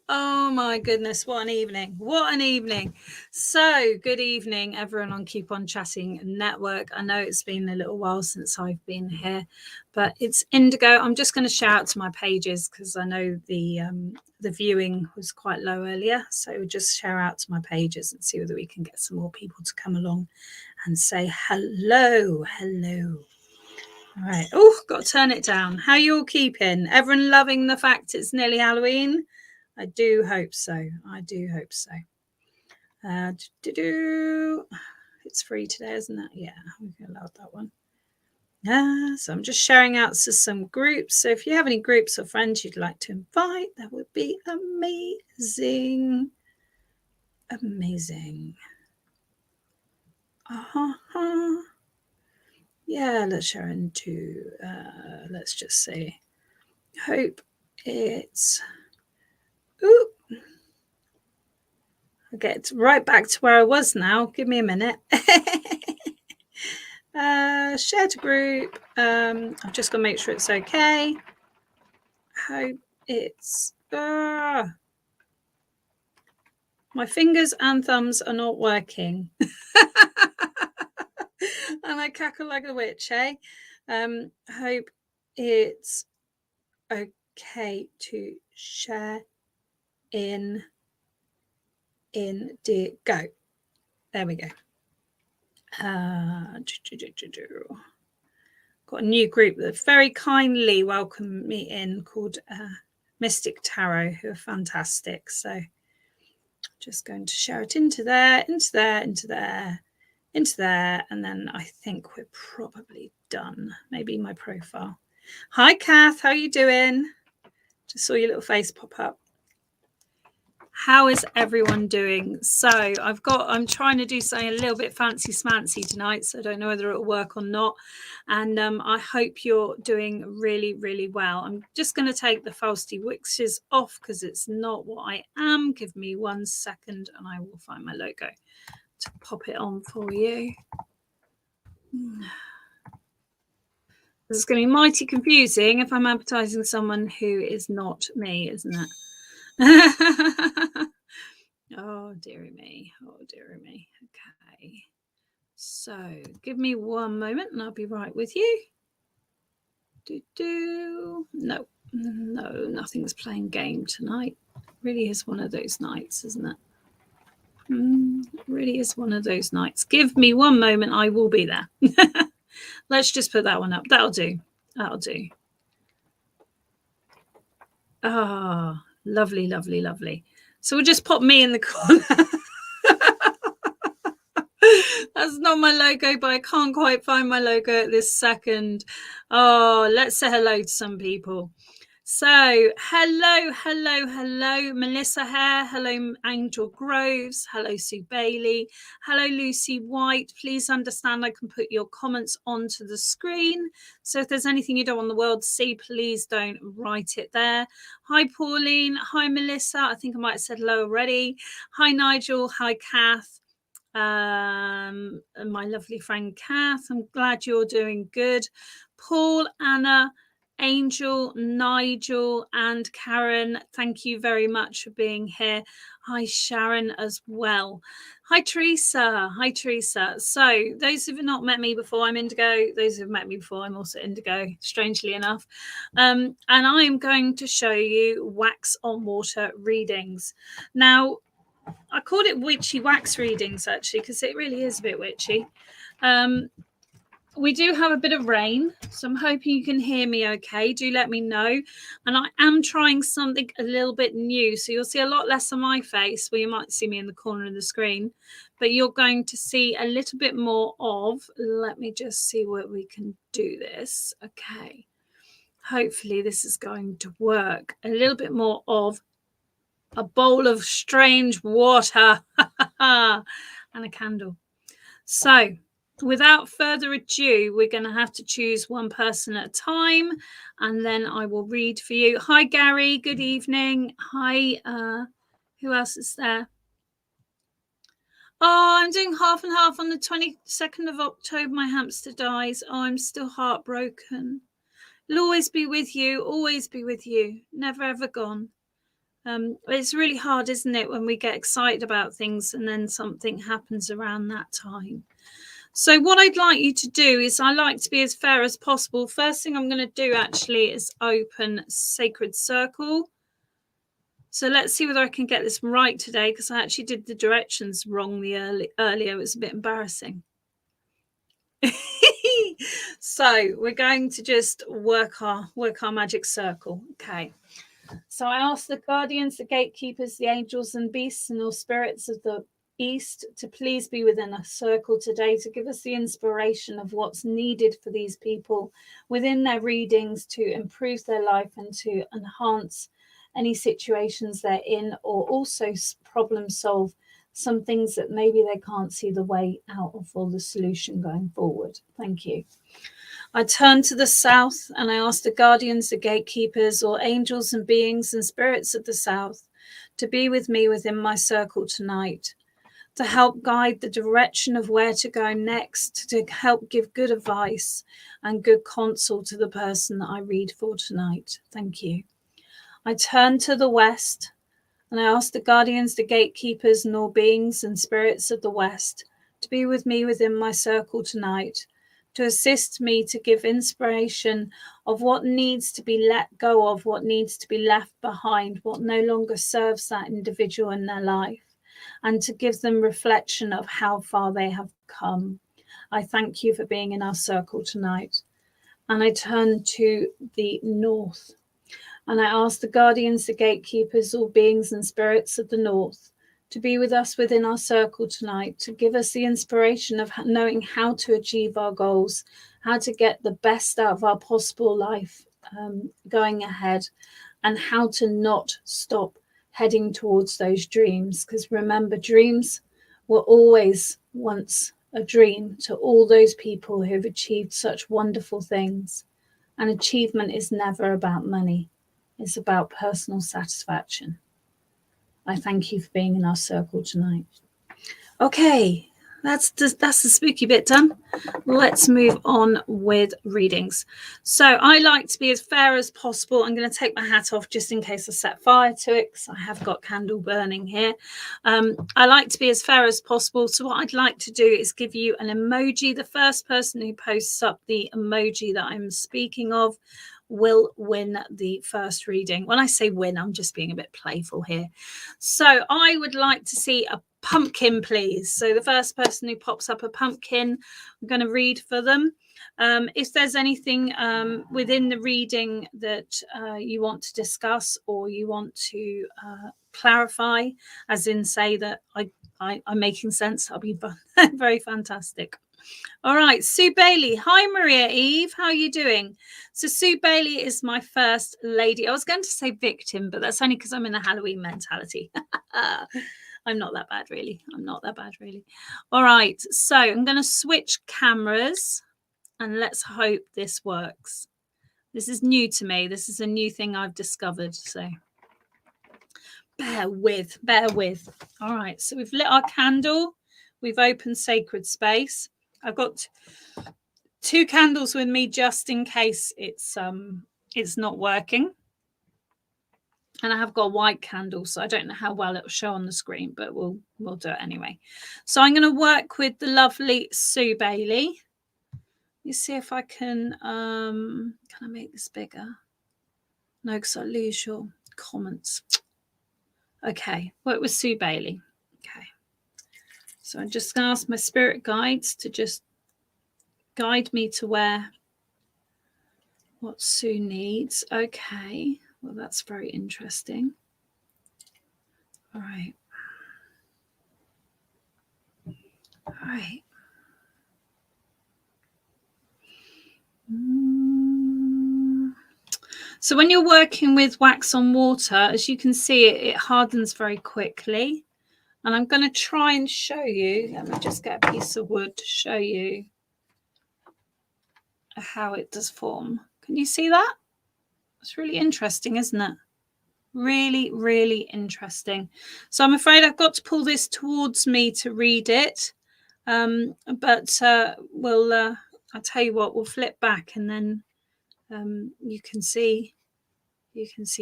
Oh my goodness, what an evening. What an evening. So good evening, everyone on Keep On Chatting Network. I know it's been a little while since I've been here, but it's Indigo. I'm just going to shout out to my pages because I know the viewing was quite low earlier. So just share out to my pages and see whether we can get some more people to come along and say hello. Hello. All right. Oh, got to turn it down. How you all keeping? Everyone loving the fact it's nearly Halloween? I do hope so. I do hope so. It's free today, isn't it? Yeah, we can allow that one. So I'm just sharing out to some groups. So if you have any groups or friends you'd like to invite, that would be amazing. Amazing. Yeah, let's share into, let's just say, hope it's, ooh, I'll get right back to where I was now. Give me a minute. Share to group. I'm just going to make sure it's okay. Hope it's, my fingers and thumbs are not working. And I cackle like a witch, hey? Hope it's okay to share in Indigo. There we go. Got a new group that very kindly welcomed me in called Mystic Tarot, who are fantastic. So just going to share it into there, into there, into there, into there, and then I think we're probably done. Maybe my profile. Hi, Kath. How are you doing? Just saw your little face pop up. How is everyone doing? So I'm trying to do something a little bit fancy smancy tonight, so I don't know whether it'll work or not. And I hope you're doing really, really well. I'm just going to take the falsity witches off because it's not what I am. Give me 1 second and I will find my logo to pop it on for you. This is going to be mighty confusing if I'm advertising someone who is not me, isn't it? Oh, dearie me. Oh, dearie me. Okay. So give me 1 moment and I'll be right with you. No, nothing's playing game tonight. Really is one of those nights, isn't it? It really is one of those nights. Give me 1 moment. I will be there. Let's just put that one up. That'll do. That'll do. Ah, lovely, lovely, lovely. So we'll just pop me in the corner. That's not my logo, but I can't quite find my logo at this second. Oh, let's say hello to some people. So, hello, Melissa Hare. Hello, Angel Groves. Hello, Sue Bailey. Hello, Lucy White. Please understand I can put your comments onto the screen. So if there's anything you don't want the world to see, please don't write it there. Hi, Pauline. Hi, Melissa. I think I might have said hello already. Hi, Nigel. Hi, Kath. And my lovely friend Kath. I'm glad you're doing good. Paul, Anna, Angel, Nigel, and Karen, thank you very much for being here. Hi, Sharon, as well. Hi, Teresa. Hi, Teresa. So those who have not met me before, I'm Indigo. Those who have met me before, I'm also Indigo, strangely enough. And I am going to show you wax on water readings. Now, I called it witchy wax readings, actually, because it really is a bit witchy. We do have a bit of rain, so I'm hoping you can hear me okay. Do let me know. And I am trying something a little bit new, so you'll see a lot less of my face, where you might see me in the corner of the screen, but you're going to see a little bit more of, let me just see where we can do this. Okay. Hopefully this is going to work. A little bit more of a bowl of strange water and a candle. So without further ado, we're going to have to choose one person at a time, and then I will read for you. Hi, Gary. Good evening. Hi. Who else is there? Oh, I'm doing half and half on the 22nd of October. My hamster dies. Oh, I'm still heartbroken. will always be with you, always be with you, never ever gone. It's really hard, isn't it, when we get excited about things and then something happens around that time. So what I'd like you to do is, I like to be as fair as possible. First thing I'm going to do actually is open Sacred Circle. So let's see whether I can get this right today, because I actually did the directions wrong earlier. It was a bit embarrassing. So we're going to just work our magic circle. Okay. So I ask the guardians, the gatekeepers, the angels and beasts and all spirits of the East to please be within a circle today, to give us the inspiration of what's needed for these people within their readings to improve their life and to enhance any situations they're in, or also problem solve some things that maybe they can't see the way out of or the solution going forward. Thank you. I turn to the south and I ask the guardians, the gatekeepers, or angels and beings and spirits of the south to be with me within my circle tonight, to help guide the direction of where to go next, to help give good advice and good counsel to the person that I read for tonight. Thank you. I turn to the west and I ask the guardians, the gatekeepers, and all beings and spirits of the west to be with me within my circle tonight, to assist me to give inspiration of what needs to be let go of, what needs to be left behind, what no longer serves that individual in their life, and to give them reflection of how far they have come. I thank you for being in our circle tonight. And I turn to the north and I ask the guardians, the gatekeepers, all beings and spirits of the north to be with us within our circle tonight, to give us the inspiration of knowing how to achieve our goals, how to get the best out of our possible life going ahead, and how to not stop heading towards those dreams. Because remember, dreams were always once a dream to all those people who have achieved such wonderful things. And achievement is never about money. It's about personal satisfaction. I thank you for being in our circle tonight. Okay, that's the spooky bit done. Let's move on with readings. So I like to be as fair as possible. I'm going to take my hat off just in case I set fire to it, because I have got candle burning here. I like to be as fair as possible. So what I'd like to do is give you an emoji. The first person who posts up the emoji that I'm speaking of will win the first reading. When I say win, I'm just being a bit playful here. So I would like to see a pumpkin, please. So the first person who pops up a pumpkin, I'm going to read for them. If there's anything within the reading that you want to discuss or you want to clarify, as in say that I'm making sense, I'll be very fantastic. All right, Sue Bailey. Hi, Maria Eve. How are you doing? So Sue Bailey is my first lady. I was going to say victim, but that's only because I'm in a Halloween mentality. I'm not that bad, really. I'm not that bad, really. All right, so I'm going to switch cameras and let's hope this works. This is new to me. This is a new thing I've discovered, so bear with. All right, so we've lit our candle. We've opened sacred space. I've got 2 candles with me just in case it's not working. And I have got a white candle, so I don't know how well it'll show on the screen, but we'll do it anyway. So I'm going to work with the lovely Sue Bailey. You see if I can I make this bigger? No, because I lose your comments. Okay, work with Sue Bailey. Okay. So I'm just going to ask my spirit guides to just guide me to what Sue needs. Okay, well, that's very interesting. All right. So when you're working with wax on water, as you can see, it hardens very quickly. And I'm going to try and show you. Let me just get a piece of wood to show you how it does form. Can you see that? It's really interesting, isn't it? Really, really interesting. So I'm afraid I've got to pull this towards me to read it. But I'll tell you what, we'll flip back and then you can see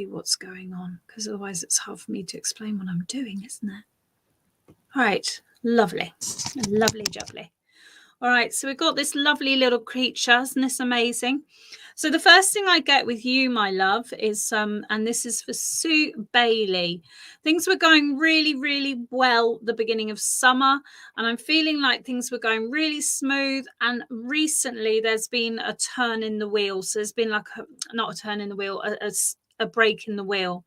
what's going on, because otherwise it's hard for me to explain what I'm doing, isn't it? All right, lovely, lovely jubbly. All right, so we've got this lovely little creature. Isn't this amazing? So the first thing I get with you, my love, is and this is for Sue Bailey. Things were going really, really well at the beginning of summer, and I'm feeling like things were going really smooth. And recently, there's been a turn in the wheel. So there's been like not a turn in the wheel, a break in the wheel.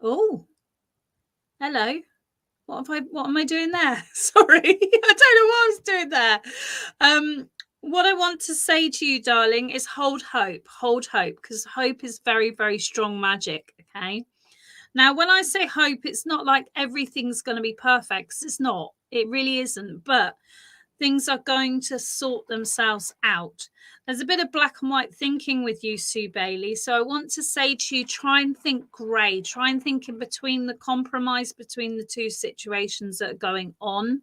Oh, hello. What am I doing there? Sorry, I don't know what I was doing there. What I want to say to you, darling, is hold hope, because hope is very, very strong magic. Okay. Now, when I say hope, it's not like everything's going to be perfect, 'cause it's not. It really isn't. But things are going to sort themselves out. There's a bit of black and white thinking with you, Sue Bailey. So I want to say to you, try and think grey. Try and think in between the compromise between the two situations that are going on.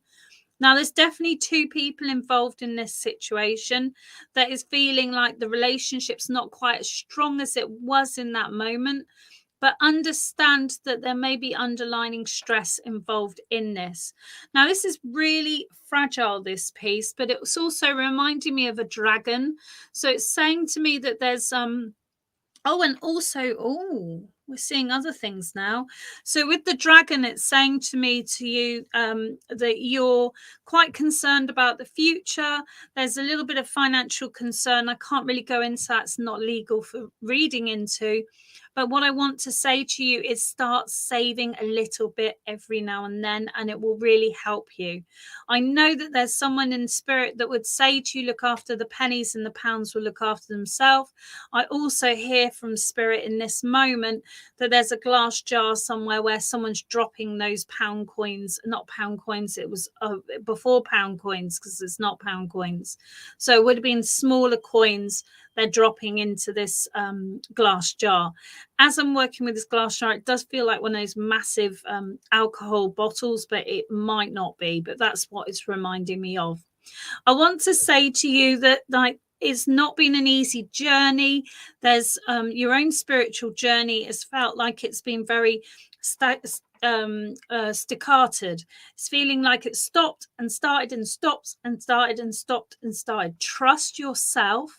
Now, there's definitely two people involved in this situation that is feeling like the relationship's not quite as strong as it was in that moment. But understand that there may be underlying stress involved in this. Now, this is really fragile, this piece, but it's also reminding me of a dragon. So it's saying to me that there's oh, and also, oh, we're seeing other things now. So with the dragon, it's saying to me, to you, that you're quite concerned about the future. There's a little bit of financial concern. I can't really go into that. It's not legal for reading into. But what I want to say to you is start saving a little bit every now and then, and it will really help you. I know that there's someone in spirit that would say to you, look after the pennies and the pounds will look after themselves. I also hear from spirit in this moment that there's a glass jar somewhere where someone's dropping those pound coins, not pound coins, it was before pound coins, because it's not pound coins. So it would have been smaller coins they're dropping into this glass jar. As I'm working with this glass jar, it does feel like one of those massive alcohol bottles, but it might not be, but that's what it's reminding me of. I want to say to you that, like, it's not been an easy journey. There's your own spiritual journey has felt like it's been very staccated. It's feeling like it stopped and started and stopped and started and stopped and started. Trust yourself,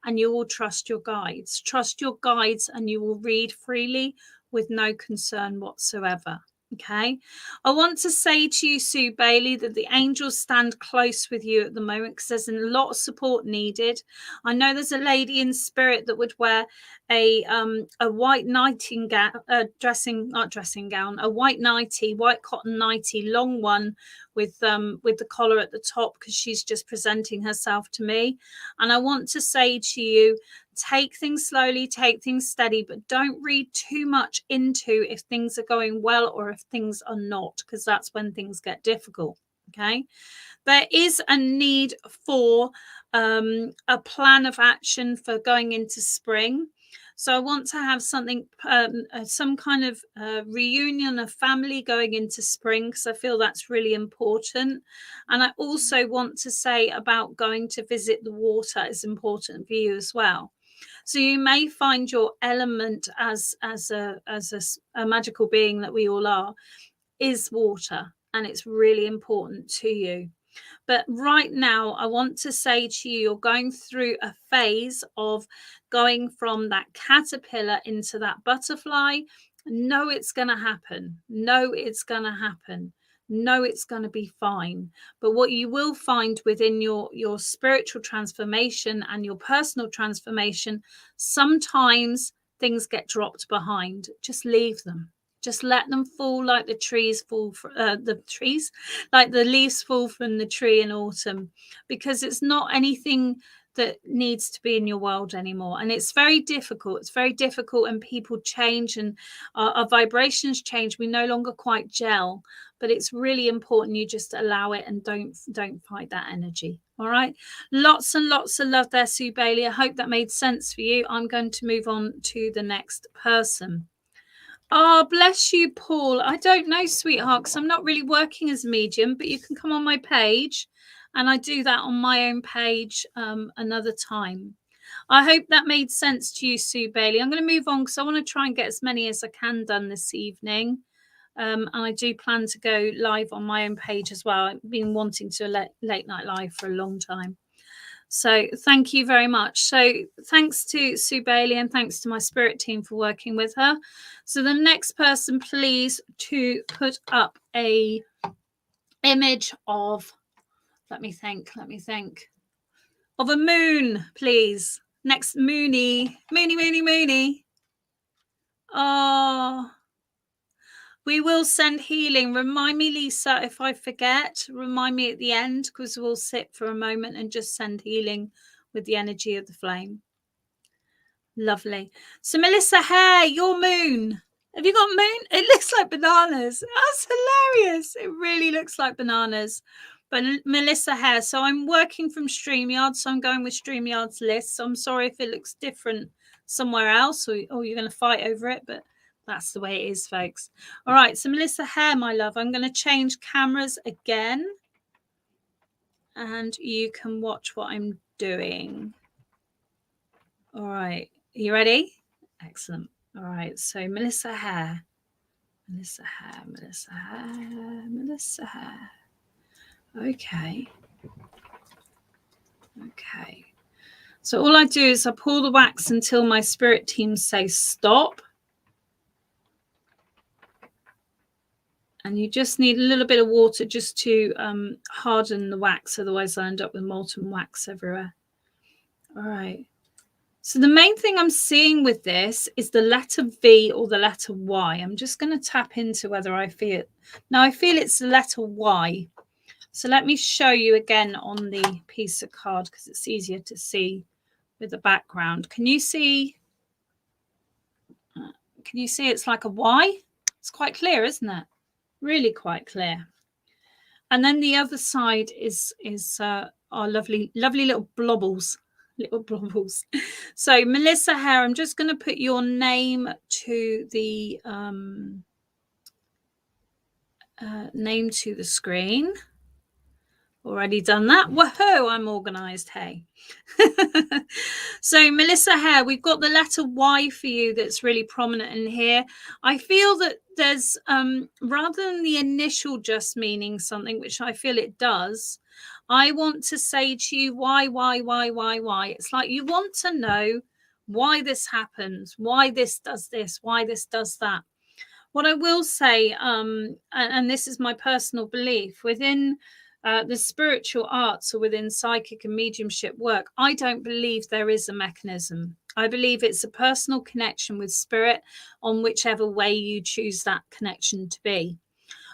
and you will trust your guides. Trust your guides, and you will read freely with no concern whatsoever. Okay. I want to say to you, Sue Bailey, that the angels stand close with you at the moment, because there's a lot of support needed. I know there's a lady in spirit that would wear a white nightingale a white nightie, white cotton nightie, long one with the collar at the top, because she's just presenting herself to me. And I want to say to you, take things slowly, take things steady, but don't read too much into if things are going well or if things are not, because that's when things get difficult. Okay. There is a need for a plan of action for going into spring. So I want to have something, some kind of reunion of family going into spring, because I feel that's really important. And I also want to say about going to visit the water is important for you as well. So you may find your element as a magical being that we all are is water, and it's really important to you. But right now, I want to say to you, you're going through a phase of going from that caterpillar into that butterfly. No, it's going to happen. No, it's going to happen. No, it's going to be fine. But what you will find within your spiritual transformation and your personal transformation, sometimes things get dropped behind. Just leave them. Just let them fall like the trees fall like the leaves fall from the tree in autumn, because it's not anything that needs to be in your world anymore. And it's very difficult. It's very difficult, and people change, and our vibrations change. We no longer quite gel, but it's really important you just allow it and don't fight that energy. All right. Lots and lots of love there, Sue Bailey. I hope that made sense for you. I'm going to move on to the next person. Oh, bless you, Paul. I don't know, sweetheart, because I'm not really working as a medium, but you can come on my page, and I do that on my own page another time. I hope that made sense to you, Sue Bailey. I'm going to move on because I want to try and get as many as I can done this evening. And I do plan to go live on my own page as well. I've been wanting to late night live for a long time. So thank you very much. So thanks to Sue Bailey and thanks to my spirit team for working with her. So the next person, please, to put up a image of, let me think, of a moon, please. Next, Moony. Oh, we will send healing. Remind me, Lisa, if I forget, remind me at the end, because we'll sit for a moment and just send healing with the energy of the flame. Lovely. So, Melissa Hare, your moon. Have you got moon? It looks like bananas. That's hilarious. It really looks like bananas. But Melissa Hare. So I'm working from StreamYard. So I'm going with StreamYard's list. So I'm sorry if it looks different somewhere else or you're going to fight over it. But that's the way it is, folks. All right. So Melissa Hare, my love, I'm going to change cameras again. And you can watch what I'm doing. All right. Are you ready? Excellent. All right. So Melissa Hare. Okay. So all I do is I pour the wax until my spirit team say stop. And you just need a little bit of water just to harden the wax. Otherwise I end up with molten wax everywhere. All right. So the main thing I'm seeing with this is the letter V or the letter Y. I'm just going to tap into whether I feel it. Now I feel it's the letter Y. So let me show you again on the piece of card because it's easier to see with the background. Can you see? It's like a Y? It's quite clear, isn't it? Really quite clear. And then the other side is our lovely little blobbles. So Melissa Hare, I'm just going to put your name to the screen. Already done that. Woohoo, I'm organized. Hey. So Melissa Hare, we've got the letter Y for you that's really prominent in here. I feel that there's rather than the initial just meaning something, which I feel it does, I want to say to you why. It's like you want to know why this happens, why this does this, why this does that. What I will say, and this is my personal belief, within the spiritual arts or within psychic and mediumship work, I don't believe there is a mechanism. I believe it's a personal connection with spirit on whichever way you choose that connection to be.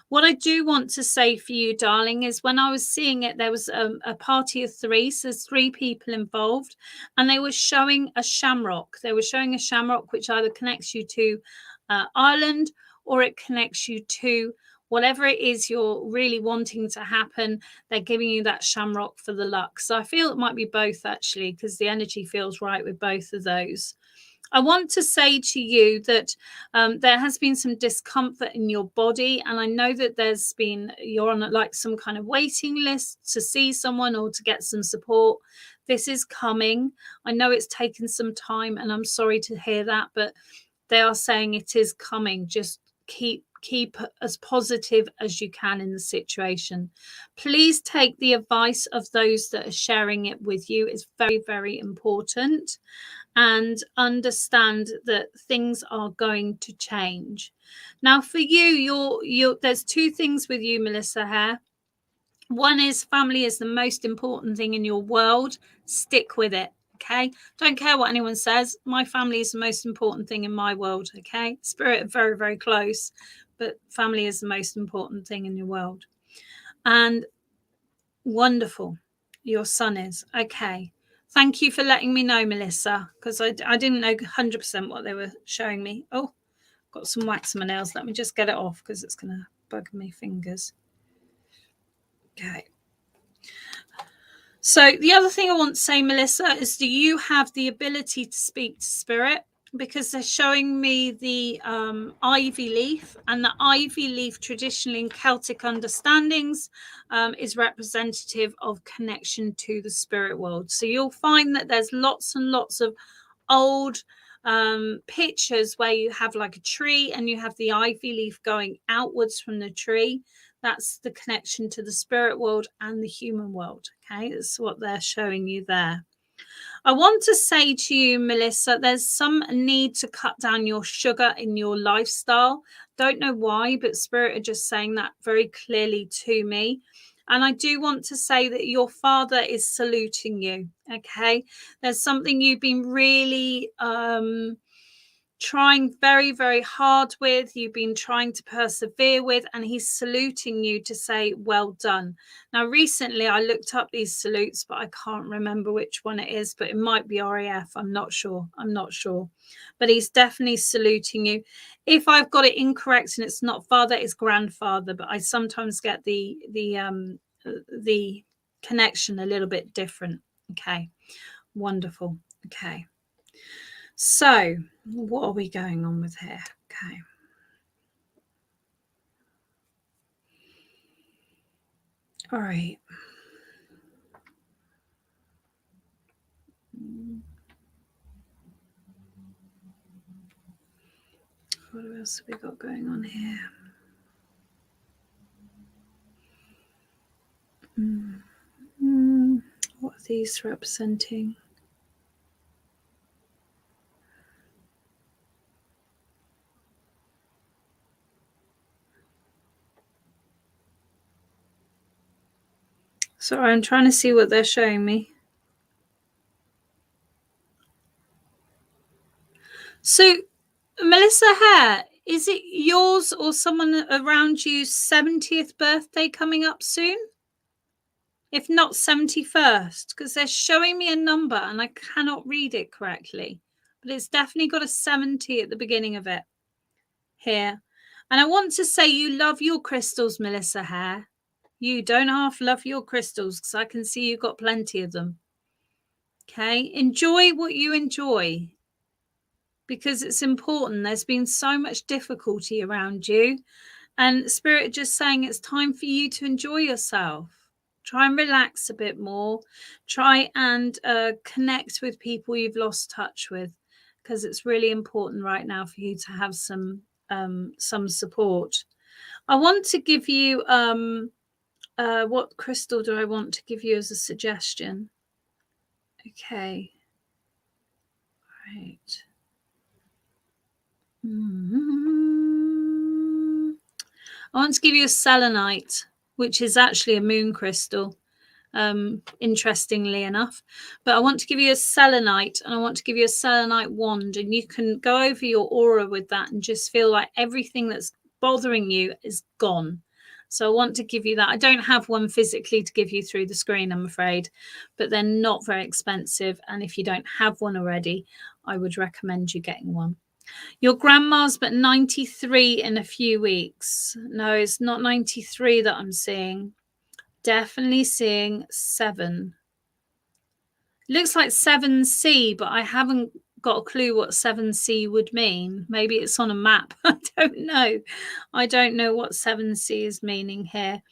What I do want to say for you, darling, is when I was seeing it, there was a party of three. So there's three people involved, and they were showing a shamrock. They were showing a shamrock which either connects you to Ireland or it connects you to whatever it is you're really wanting to happen. They're giving you that shamrock for the luck. So I feel it might be both, actually, because the energy feels right with both of those. I want to say to you that there has been some discomfort in your body. And I know that you're on like some kind of waiting list to see someone or to get some support. This is coming. I know it's taken some time and I'm sorry to hear that, but they are saying it is coming. Just keep as positive as you can in the situation. Please take the advice of those that are sharing it with you. It's very, very important. And understand that things are going to change. Now, for you, there's two things with you, Melissa Hare. One is family is the most important thing in your world. Stick with it. Okay. Don't care what anyone says. My family is the most important thing in my world. Okay. Spirit are very, very close, but family is the most important thing in your world. And wonderful. Your son is. Okay. Thank you for letting me know, Melissa, because I didn't know 100% what they were showing me. Oh, got some wax on my nails. Let me just get it off because it's going to bug my fingers. Okay. So the other thing I want to say, Melissa, is do you have the ability to speak to spirit? because they're showing me the ivy leaf, and the ivy leaf traditionally in Celtic understandings is representative of connection to the spirit world. So you'll find that there's lots and lots of old pictures where you have like a tree and you have the ivy leaf going outwards from the tree. That's the connection to the spirit world and the human world. Okay, that's what they're showing you there. I want to say to you, Melissa, there's some need to cut down your sugar in your lifestyle. Don't know why, but Spirit are just saying that very clearly to me. And I do want to say that your father is saluting you. Okay. There's something you've been really trying very, very hard with, you've been trying to persevere with, and he's saluting you to say, well done. Now, recently I looked up these salutes, but I can't remember which one it is, but it might be RAF. I'm not sure. But he's definitely saluting you. If I've got it incorrect and it's not father, it's grandfather, but I sometimes get the connection a little bit different. Okay, wonderful. Okay. So, what are we going on with here? Okay. All right. What else have we got going on here? What are these representing? Sorry, I'm trying to see what they're showing me. So, Melissa Hare, is it yours or someone around you's 70th birthday coming up soon? If not 71st, because they're showing me a number and I cannot read it correctly. But it's definitely got a 70 at the beginning of it here. And I want to say you love your crystals, Melissa Hare. You don't half love your crystals because I can see you've got plenty of them. Okay, enjoy what you enjoy because it's important. There's been so much difficulty around you, and Spirit just saying it's time for you to enjoy yourself. Try and relax a bit more. Try and connect with people you've lost touch with, because it's really important right now for you to have some support. I want to give you what crystal do I want to give you as a suggestion? Okay. Right. I want to give you a selenite, which is actually a moon crystal, interestingly enough. But I want to give you a selenite, and I want to give you a selenite wand, and you can go over your aura with that and just feel like everything that's bothering you is gone. So I want to give you that. I don't have one physically to give you through the screen, I'm afraid, but they're not very expensive. And if you don't have one already, I would recommend you getting one. Your grandma's but 93 in a few weeks. No, it's not 93 that I'm seeing. Definitely seeing 7. Looks like 7C, but I haven't got a clue what 7C would mean. Maybe it's on a map. I don't know. I don't know what 7C is meaning here.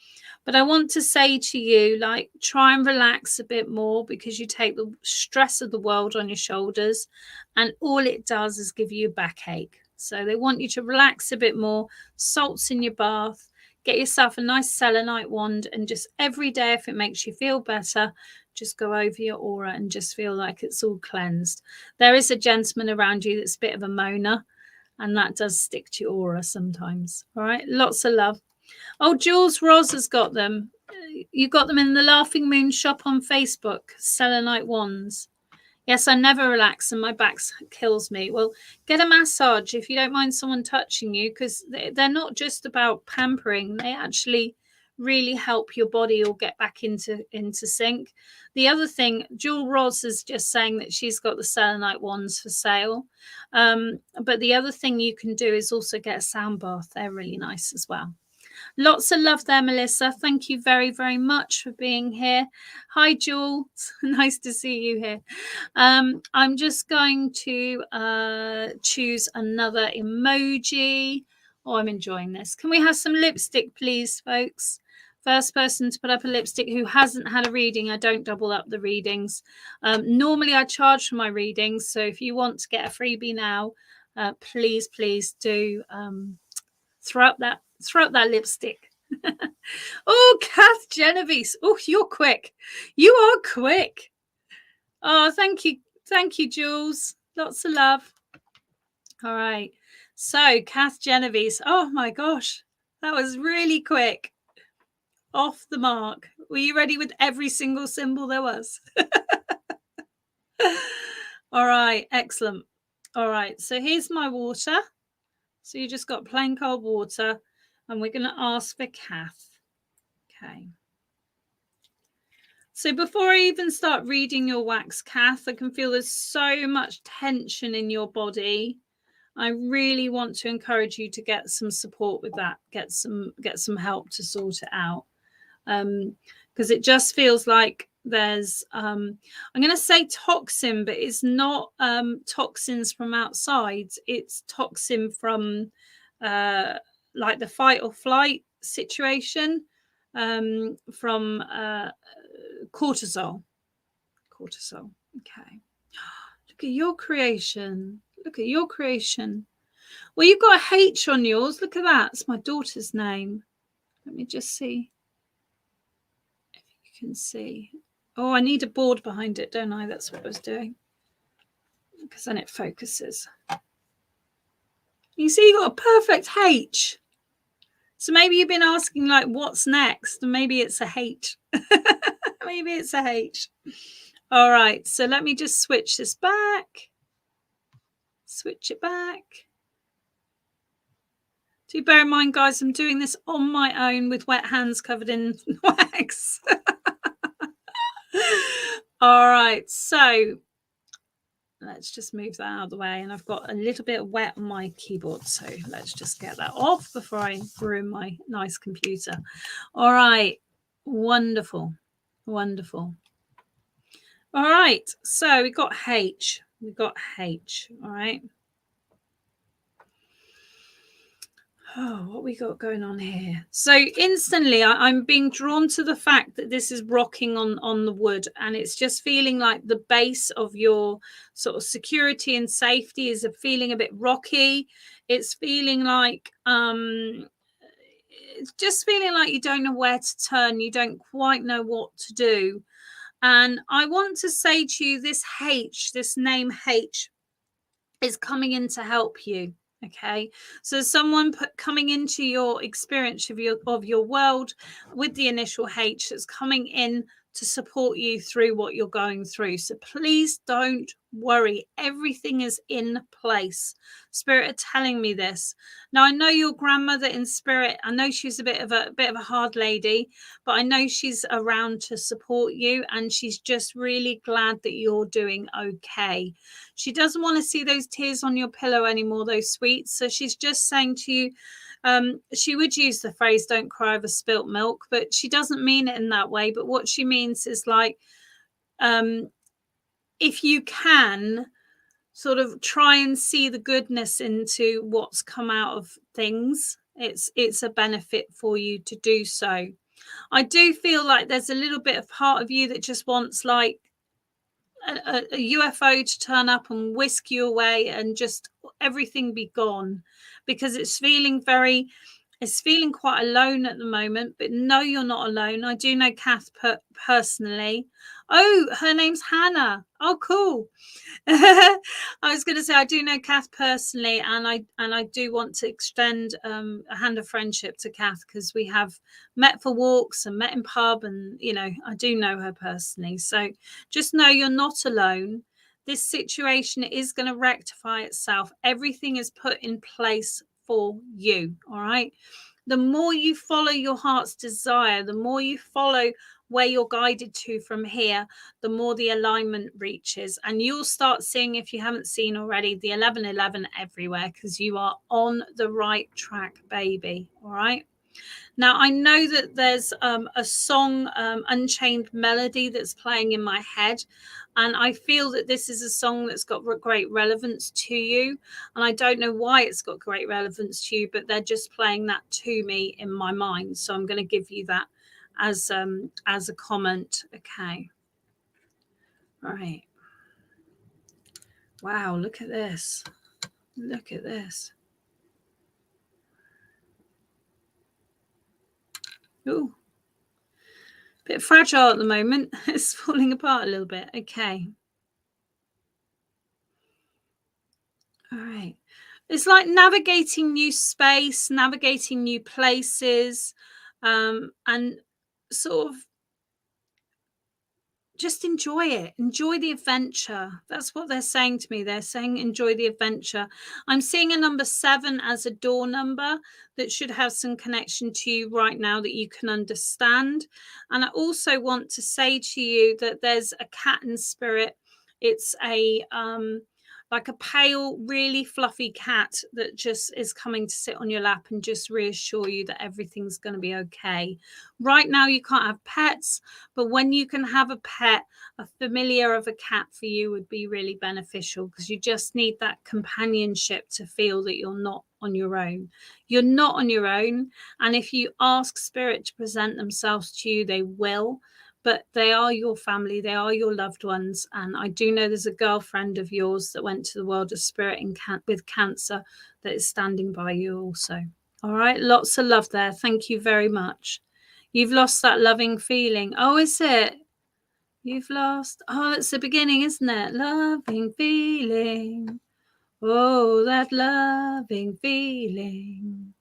But I want to say to you, like, try and relax a bit more because you take the stress of the world on your shoulders and all it does is give you a backache. So they want you to relax a bit more, salts in your bath, get yourself a nice selenite wand, and just every day, if it makes you feel better, just go over your aura and just feel like it's all cleansed. There is a gentleman around you that's a bit of a moaner, and that does stick to your aura sometimes. All right, lots of love. Oh, Jules Roz has got them. You got them in the Laughing Moon shop on Facebook, selenite wands. Yes, I never relax and my back kills me. Well, get a massage if you don't mind someone touching you, because they're not just about pampering. They actually really help your body all get back into sync. The other thing, Jewel Ross is just saying that she's got the selenite wands for sale. But the other thing you can do is also get a sound bath. They're really nice as well. Lots of love there, Melissa. Thank you very, very much for being here. Hi, Jules. Nice to see you here. I'm just going to choose another emoji. Oh, I'm enjoying this. Can we have some lipstick, please, folks? First person to put up a lipstick who hasn't had a reading. I don't double up the readings. Normally, I charge for my readings. So if you want to get a freebie now, please do throw up that lipstick. Oh, Kath Genovese. Oh, you're quick. You are quick. Oh, thank you, Jules. Lots of love. All right. So, Kath Genovese. Oh my gosh, that was really quick. Off the mark. Were you ready with every single symbol there was? All right, excellent. All right, so here's my water. So you just got plain cold water, and we're going to ask for Kath. Okay. So before I even start reading your wax, Kath, I can feel there's so much tension in your body. I really want to encourage you to get some support with that, get some help to sort it out. Because it just feels like there's I'm going to say toxin, but it's not toxins from outside. It's toxin from like the fight or flight situation, from cortisol. Okay. Look at your creation. Well, you've got a H on yours. Look at that. It's my daughter's name. Let me just see if you can see. Oh, I need a board behind it, don't I? That's what I was doing, because then it focuses. You see, you got a perfect H. So maybe you've been asking, like, what's next? And maybe it's a H. Maybe it's a H. All right. So let me just switch this back. Switch it back. Do bear in mind, guys, I'm doing this on my own with wet hands covered in wax. All right, so let's just move that out of the way. And I've got a little bit of wet on my keyboard, so let's just get that off before I ruin my nice computer. All right, wonderful. All right, so we got H. All right. Oh, what we got going on here? So instantly I'm being drawn to the fact that this is rocking on the wood, and it's just feeling like the base of your sort of security and safety is feeling a bit rocky. It's feeling like it's just feeling like you don't know where to turn. You don't quite know what to do. And I want to say to you, this name H is coming in to help you. Okay, so someone coming into your experience of your world with the initial H that's coming in to support you through what you're going through. So please don't worry, everything is in place. Spirit are telling me this. Now, I know your grandmother in spirit, I know she's a bit of a hard lady, but I know she's around to support you, and she's just really glad that you're doing okay. She doesn't want to see those tears on your pillow anymore, those sweets. So she's just saying to you, she would use the phrase "don't cry over spilt milk," but she doesn't mean it in that way. But what she means is like, if you can sort of try and see the goodness into what's come out of things, it's a benefit for you to do so. I do feel like there's a little bit of part of you that just wants like a UFO to turn up and whisk you away and just everything be gone, because it's feeling quite alone at the moment. But no, you're not alone. I do know Kath personally. Oh, her name's Hannah. Oh, cool. I was going to say I do know Kath personally, and I do want to extend a hand of friendship to Kath, because we have met for walks and met in pub, and I do know her personally. So just know you're not alone. This situation is going to rectify itself. Everything is put in place for you. All right. The more you follow your heart's desire, the more you follow where you're guided to from here, the more the alignment reaches. And you'll start seeing, if you haven't seen already, the 1111 everywhere, because you are on the right track, baby. All right. Now, I know that there's a song, Unchained Melody, that's playing in my head. And I feel that this is a song that's got great relevance to you. And I don't know why it's got great relevance to you, but they're just playing that to me in my mind. So I'm going to give you that as a comment. Okay. All right. Wow, look at this. Look at this. Ooh. Bit fragile at the moment. It's falling apart a little bit. Okay. All right. It's like navigating new space, navigating new places, and sort of just enjoy it. Enjoy the adventure. That's what they're saying to me. They're saying enjoy the adventure. I'm seeing a number 7 as a door number that should have some connection to you right now that you can understand. And I also want to say to you that there's a cat in spirit. It's a like a pale, really fluffy cat that just is coming to sit on your lap and just reassure you that everything's going to be okay. Right now, you can't have pets, but when you can have a pet, a familiar of a cat for you would be really beneficial, because you just need that companionship to feel that you're not on your own. You're not on your own. And if you ask spirit to present themselves to you, they will. But they are your family, they are your loved ones. And I do know there's a girlfriend of yours that went to the world of spirit with cancer that is standing by you also. All right, lots of love there. Thank you very much. You've lost that loving feeling. Oh, is it? You've lost. Oh, that's the beginning, isn't it? Loving feeling. Oh, that loving feeling.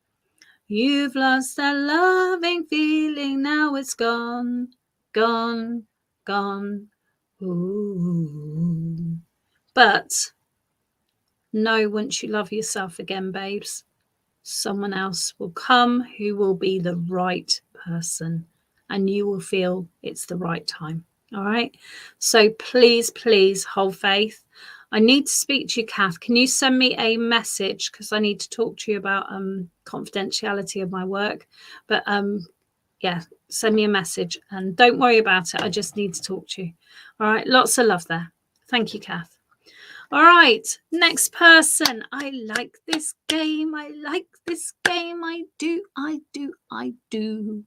You've lost that loving feeling. Now it's gone. Gone, gone. Ooh. But know once you love yourself again, babes, someone else will come who will be the right person, and you will feel it's the right time. All right. So please, please hold faith. I need to speak to you, Kath. Can you send me a message? Because I need to talk to you about confidentiality of my work. But yeah, send me a message and don't worry about it. I just need to talk to you. All right. Lots of love there. Thank you, Kath. All right. Next person. I like this game. I like this game. I do. I do. I do.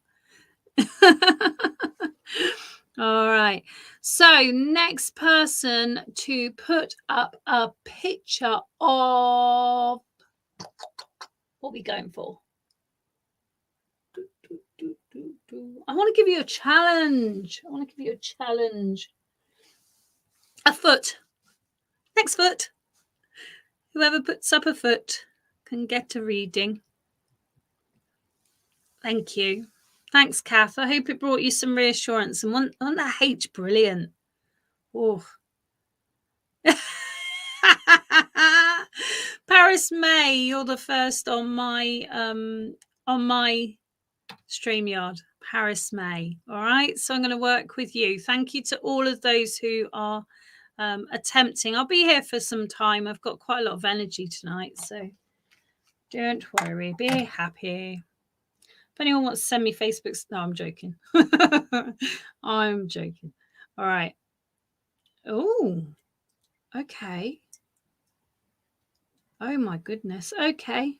All right. So next person to put up a picture of, what are we going for? I want to give you a challenge. A foot. Next foot. Whoever puts up a foot can get a reading. Thank you. Thanks, Kath. I hope it brought you some reassurance. And wasn't that H brilliant? Oh. Paris May, you're the first on my StreamYard. Paris May. All right. So I'm going to work with you. Thank you to all of those who are attempting. I'll be here for some time. I've got quite a lot of energy tonight, so don't worry. Be happy. If anyone wants to send me Facebook's, no, I'm joking. I'm joking. All right. Oh, okay. Oh my goodness. Okay.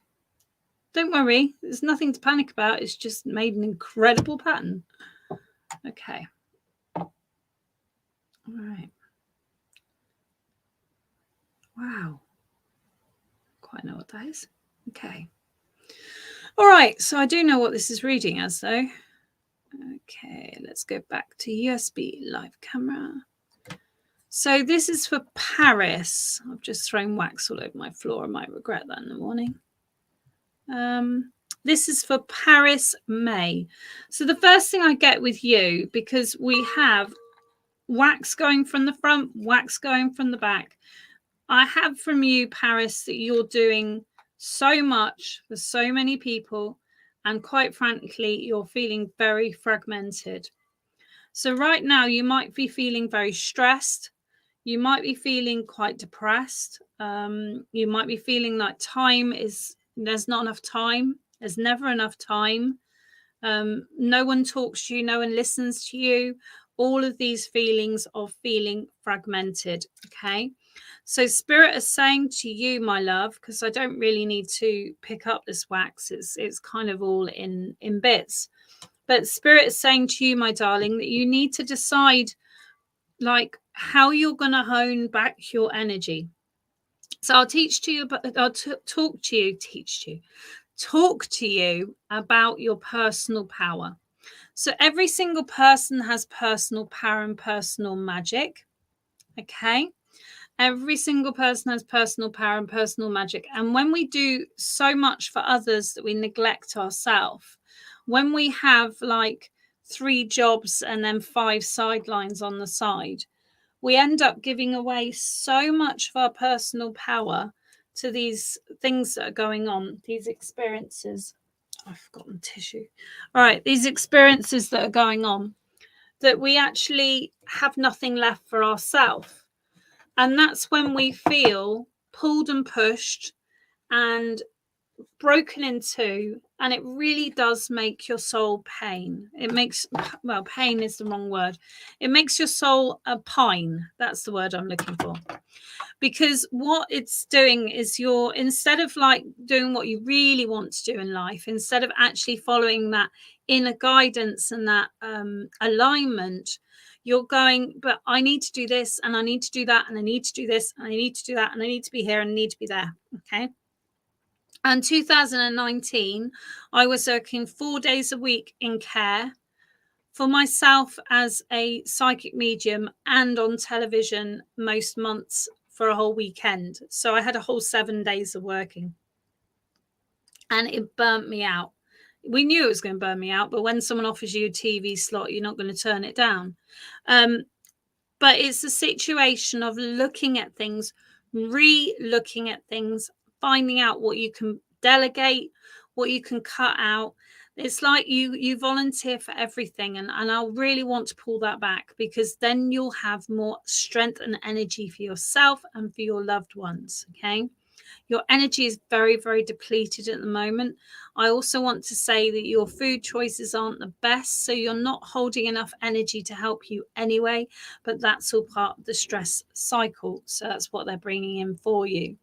Don't worry. There's nothing to panic about. It's just made an incredible pattern. Okay. All right. Wow. Quite know what that is. Okay. All right. So I do know what this is reading as, though. Okay. Let's go back to USB live camera. So this is for Paris. I've just thrown wax all over my floor. I might regret that in the morning. This is for Paris May. So the first thing I get with you, because we have wax going from the front, wax going from the back, I have from you, Paris, that you're doing so much for so many people, and quite frankly, you're feeling very fragmented. So right now you might be feeling very stressed. You might be feeling quite depressed. You might be feeling like there's not enough time. There's never enough time. No one talks to you, no one listens to you. All of these feelings of feeling fragmented. Okay. So spirit is saying to you, my love, because I don't really need to pick up this wax. It's kind of all in bits. But spirit is saying to you, my darling, that you need to decide like how you're going to hone back your energy. So I'll teach to you, but I'll talk to you about your personal power. So every single person has personal power and personal magic. Okay. Every single person has personal power and personal magic. And when we do so much for others that we neglect ourselves, when we have like 3 jobs and then 5 sidelines on the side, we end up giving away so much of our personal power to these things that are going on, these experiences. I've forgotten tissue. All right, these experiences that are going on, that we actually have nothing left for ourselves. And that's when we feel pulled and pushed and broken in two, and it really does make your soul pain. It makes, well, pain is the wrong word. It makes your soul a pine. That's the word I'm looking for. Because what it's doing is you're, instead of like doing what you really want to do in life, instead of actually following that inner guidance and that alignment, you're going, but I need to do this and I need to do that and I need to do this and I need to do that and I need to be here and I need to be there. Okay. And 2019, I was working 4 days a week in care for myself as a psychic medium and on television most months for a whole weekend. So I had a whole 7 days of working and it burnt me out. We knew it was going to burn me out, but when someone offers you a TV slot, you're not going to turn it down. But it's a situation of looking at things, re-looking at things, finding out what you can delegate, what you can cut out. It's like you volunteer for everything, and I really want to pull that back, because then you'll have more strength and energy for yourself and for your loved ones. Okay. Your energy is very, very depleted at the moment. I also want to say that your food choices aren't the best, so you're not holding enough energy to help you anyway, but that's all part of the stress cycle. So that's what they're bringing in for you.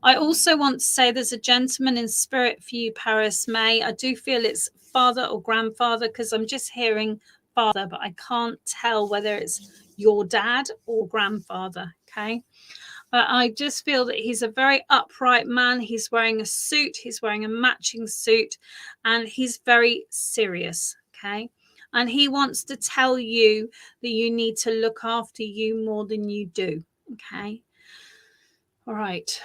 I also want to say there's a gentleman in spirit for you, Paris May. I do feel it's father or grandfather, because I'm just hearing father, but I can't tell whether it's your dad or grandfather. Okay. But I just feel that he's a very upright man. He's wearing a suit. He's wearing a matching suit. And he's very serious. Okay. And he wants to tell you that you need to look after you more than you do. Okay. All right.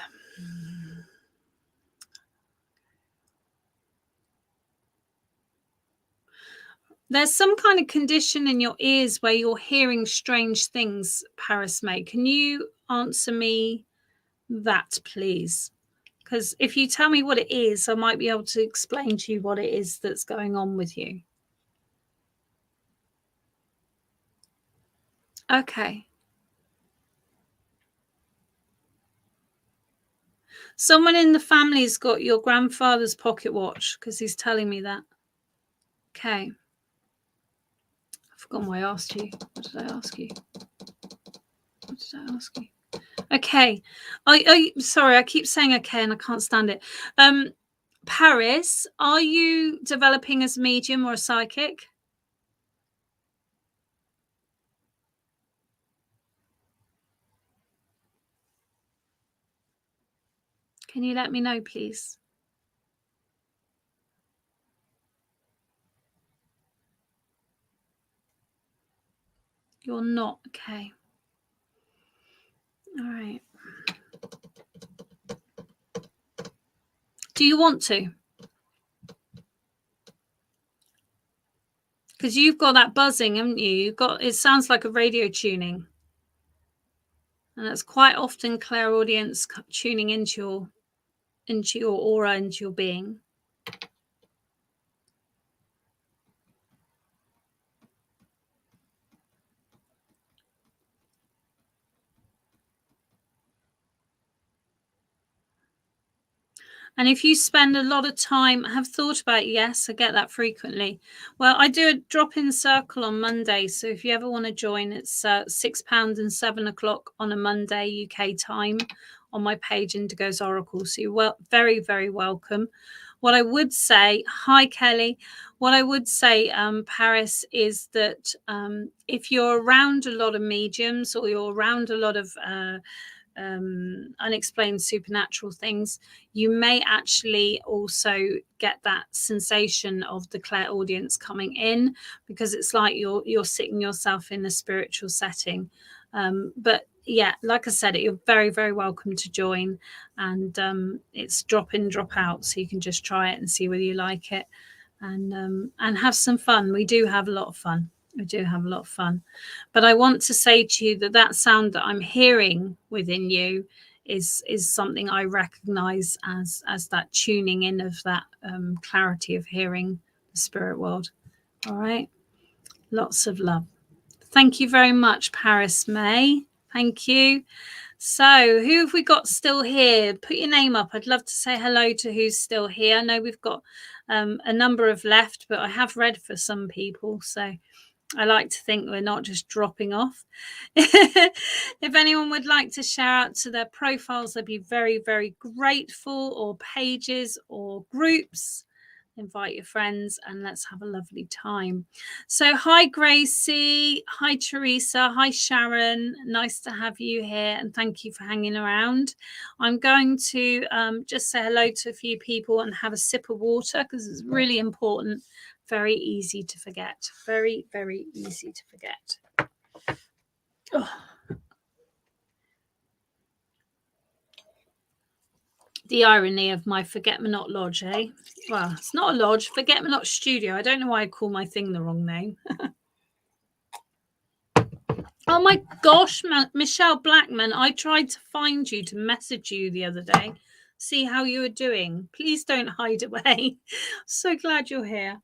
There's some kind of condition in your ears where you're hearing strange things, Paris May. Can you answer me that, please? Because if you tell me what it is, I might be able to explain to you what it is that's going on with you. Okay. Someone in the family's got your grandfather's pocket watch, because he's telling me that. Okay. I've forgotten what I asked you. What did I ask you? What did I ask you? Okay. Sorry, I keep saying okay and I can't stand it. Paris, are you developing as a medium or a psychic? Can you let me know, please? You're not. Okay. All right. Do you want to? Because you've got that buzzing, haven't you? You've got, it sounds like a radio tuning. And that's quite often clairaudience tuning into your aura, into your being. And if you spend a lot of time, have thought about, yes, I get that frequently. Well, I do a drop-in circle on Monday. So if you ever want to join, it's £6 and 7 o'clock on a Monday, UK time, on my page, Indigos Oracle. So you're very, very welcome. What I would say, hi, Kelly. What I would say, Paris, is that if you're around a lot of mediums or you're around a lot of unexplained supernatural things, you may actually also get that sensation of the clairaudience coming in, because it's like you're sitting yourself in a spiritual setting. But yeah, like I said, you're very, very welcome to join, and it's drop in, drop out, so you can just try it and see whether you like it, and have some fun. We do have a lot of fun. We do have a lot of fun. But I want to say to you that that sound that I'm hearing within you is something I recognize as that tuning in of that clarity of hearing the spirit world. All right. Lots of love. Thank you very much, Paris May. Thank you. So who have we got still here? Put your name up. I'd love to say hello to who's still here. I know we've got a number of left, but I have read for some people, so I like to think we're not just dropping off. If anyone would like to share out to their profiles, I'd be very, very grateful, or pages or groups. Invite your friends and let's have a lovely time. So hi, Gracie. Hi, Teresa. Hi, Sharon. Nice to have you here, and thank you for hanging around. I'm going to just say hello to a few people and have a sip of water, because it's really important. Very easy to forget. Very, very easy to forget. Oh. The irony of my Forget-Me-Not Lodge, eh? Well, it's not a lodge, Forget-Me-Not Studio. I don't know why I call my thing the wrong name. Oh my gosh, Michelle Blackman, I tried to find you to message you the other day, see how you were doing. Please don't hide away. So glad you're here.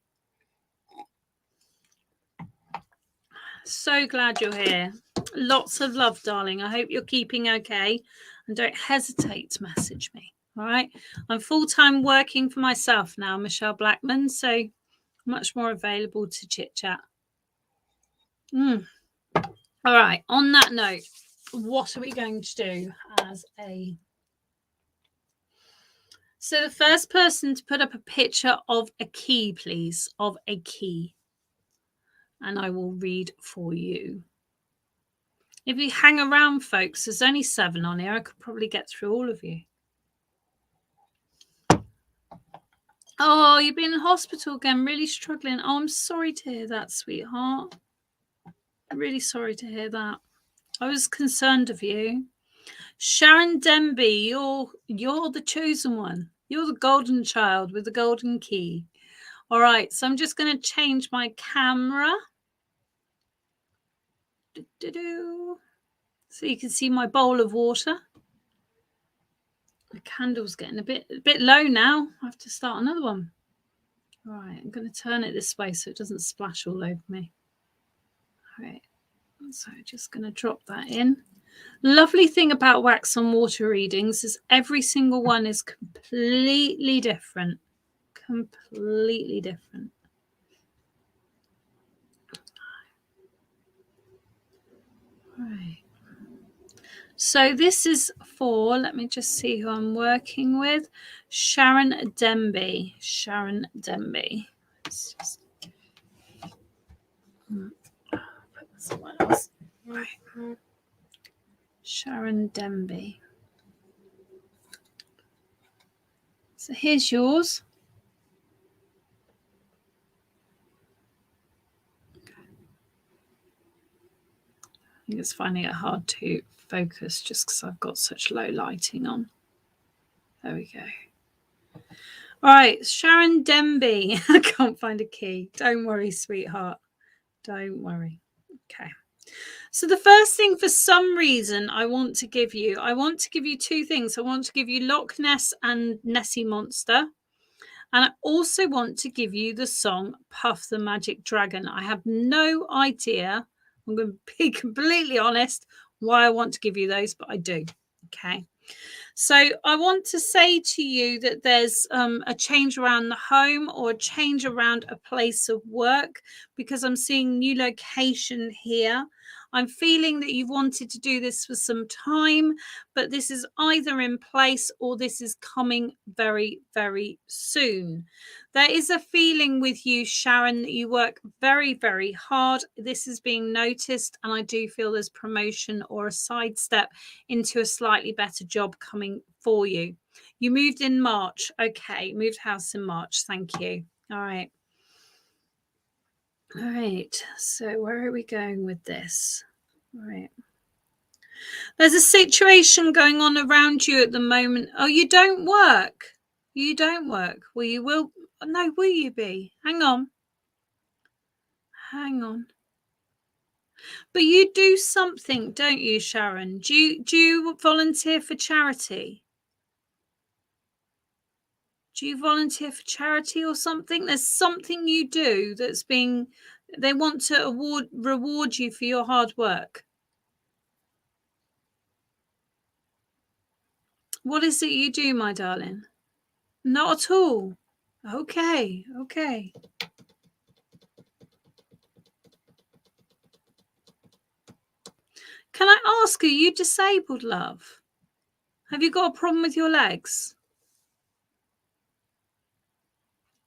So glad you're here. Lots of love, darling. I hope you're keeping okay, and don't hesitate to message me. All right. I'm full-time working for myself now, Michelle Blackman, so much more available to chit chat. All right. On that note, what are we going to do as a... So the first person to put up a picture of a key, please, of a key, and I will read for you. If you hang around, folks, there's only 7 on here. I could probably get through all of you. Oh, you've been in hospital again, really struggling. Oh, I'm sorry to hear that, sweetheart. I'm really sorry to hear that. I was concerned of you. Sharon Denby, you're the chosen one. You're the golden child with the golden key. All right, so I'm just going to change my camera. So you can see my bowl of water. The candle's getting a bit low now. I have to start another one. All right, I'm going to turn it this way so it doesn't splash all over me. All right, so just going to drop that in. Lovely thing about wax on water readings is every single one is completely different. Completely different. All right. So this is for, let me just see who I'm working with. Sharon Denby. Sharon Denby. Let's just put this somewhere else. Right. Sharon Denby. So here's yours. I think it's finding it hard to focus just because I've got such low lighting on. There we go. All right, Sharon Denby. I can't find a key. Don't worry, sweetheart. Don't worry. Okay. So the first thing, for some reason, I want to give you 2 things. I want to give you Loch Ness and Nessie Monster. And I also want to give you the song Puff the Magic Dragon. I have no idea, I'm going to be completely honest, why I want to give you those, but I do. Okay. So I want to say to you that there's a change around the home or a change around a place of work, because I'm seeing new location here. I'm feeling that you've wanted to do this for some time, but this is either in place or this is coming very, very soon. There is a feeling with you, Sharon, that you work very, very hard. This is being noticed, and I do feel there's promotion or a sidestep into a slightly better job coming for you. You moved in March. Okay, moved house in March. Thank you. All right. All right. So where are we going with this? All right. There's a situation going on around you at the moment. Oh, you don't work. You don't work. Well, you will. No, will you be? Hang on. Hang on. But you do something, don't you, Sharon? Do you volunteer for charity? Do you volunteer for charity or something? There's something you do that's being, they want to reward you for your hard work. What is it you do, my darling? Not at all. Okay, okay. Can I ask, are you disabled, love? Have you got a problem with your legs?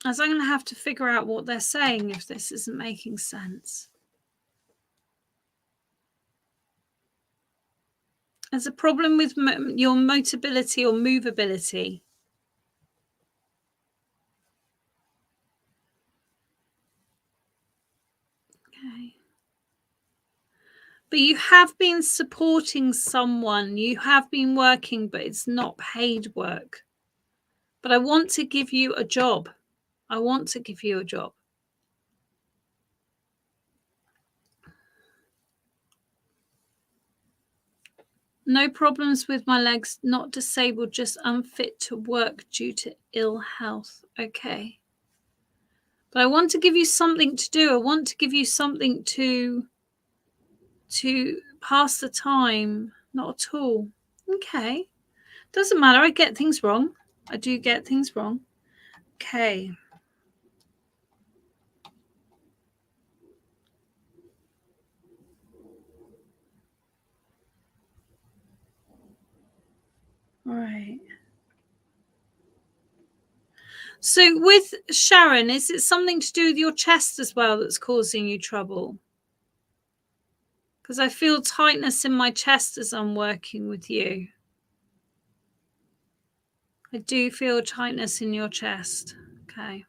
As I'm going to have to figure out what they're saying if this isn't making sense. There's a problem with your motability or movability. Okay. But you have been supporting someone. You have been working, but it's not paid work. But I want to give you a job. I want to give you a job. No problems with my legs, not disabled, just unfit to work due to ill health. Okay. But I want to give you something to do. I want to give you something to pass the time. Not at all. Okay. Doesn't matter. I get things wrong. I do get things wrong. Okay. All right. So with Sharon, is it something to do with your chest as well that's causing you trouble? Because I feel tightness in my chest as I'm working with you. I do feel tightness in your chest. Okay.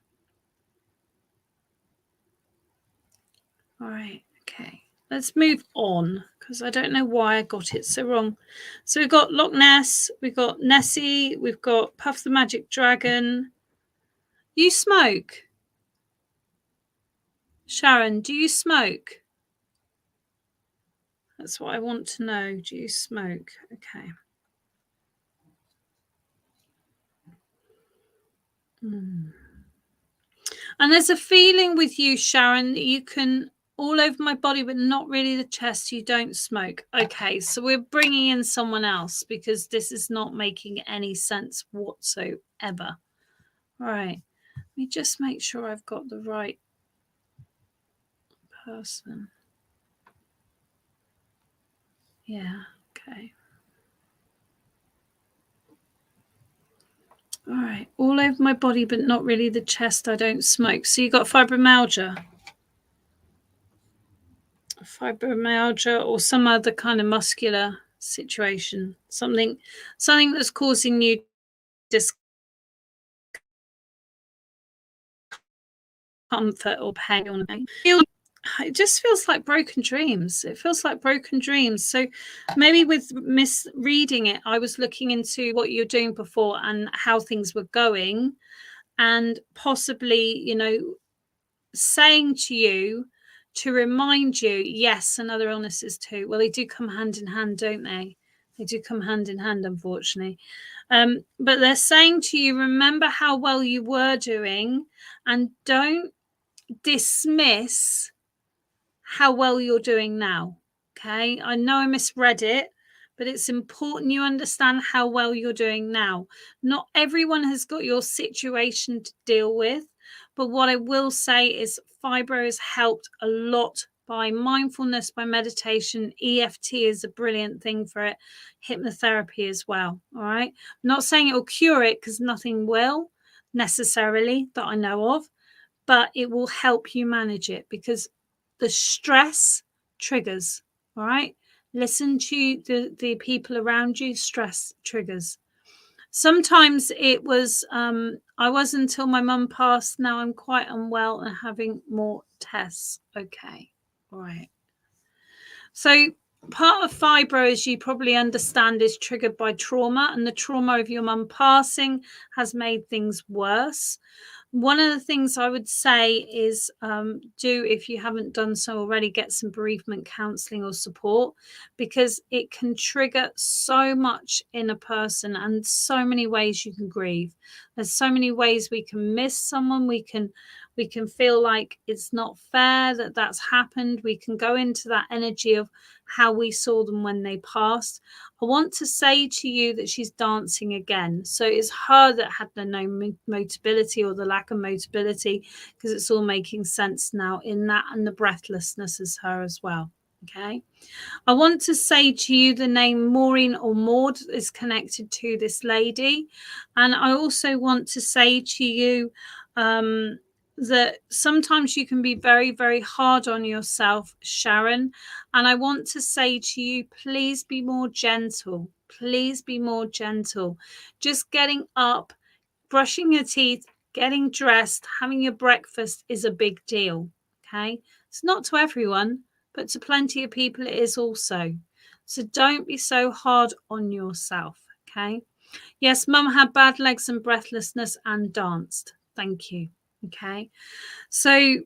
All right. Okay. Let's move on, because I don't know why I got it so wrong. So we've got Loch Ness, we've got Nessie, we've got Puff the Magic Dragon. You smoke? Sharon, do you smoke? That's what I want to know. Do you smoke? Okay. And there's a feeling with you, Sharon, that you can all over my body, but not really the chest. You don't smoke. Okay, so we're bringing in someone else because this is not making any sense whatsoever. All right, let me just make sure I've got the right person. Yeah, okay. All right, all over my body, but not really the chest. I don't smoke. So you got fibromyalgia. Fibromyalgia or some other kind of muscular situation, something that's causing you discomfort or pain. It just feels like broken dreams. It feels like broken dreams. So maybe with misreading it, I was looking into what you're doing before and how things were going, and possibly, saying to you to remind you, yes, and other illnesses too. Well, they do come hand in hand, don't they? They do come hand in hand, unfortunately. But they're saying to you, remember how well you were doing, and don't dismiss how well you're doing now. Okay. I know I misread it, but it's important you understand how well you're doing now. Not everyone has got your situation to deal with, but what I will say is fibro has helped a lot by mindfulness, by meditation. EFT is a brilliant thing for it. Hypnotherapy as well. All right. I'm not saying it will cure it, because nothing will necessarily that I know of, but it will help you manage it, because the stress triggers. All right. Listen to the people around you. Stress triggers. Sometimes it was, I was until my mum passed. Now I'm quite unwell and having more tests. Okay. All right. So part of fibro, as you probably understand, is triggered by trauma, and the trauma of your mum passing has made things worse. One of the things I would say is do, if you haven't done so already, get some bereavement counselling or support, because it can trigger so much in a person and so many ways you can grieve. There's so many ways we can miss someone. We can feel like it's not fair that that's happened. We can go into that energy of how we saw them when they passed. I want to say to you that she's dancing again. So it's her that had the no motability, or the lack of motability, because it's all making sense now in that, and the breathlessness is her as well. Okay. I want to say to you the name Maureen or Maud is connected to this lady. And I also want to say to you that sometimes you can be very, very hard on yourself, Sharon. And I want to say to you, please be more gentle. Please be more gentle. Just getting up, brushing your teeth, getting dressed, having your breakfast is a big deal. Okay. It's not to everyone, but to plenty of people it is also. So don't be so hard on yourself. Okay. Yes, Mum had bad legs and breathlessness and danced. Thank you. Okay. So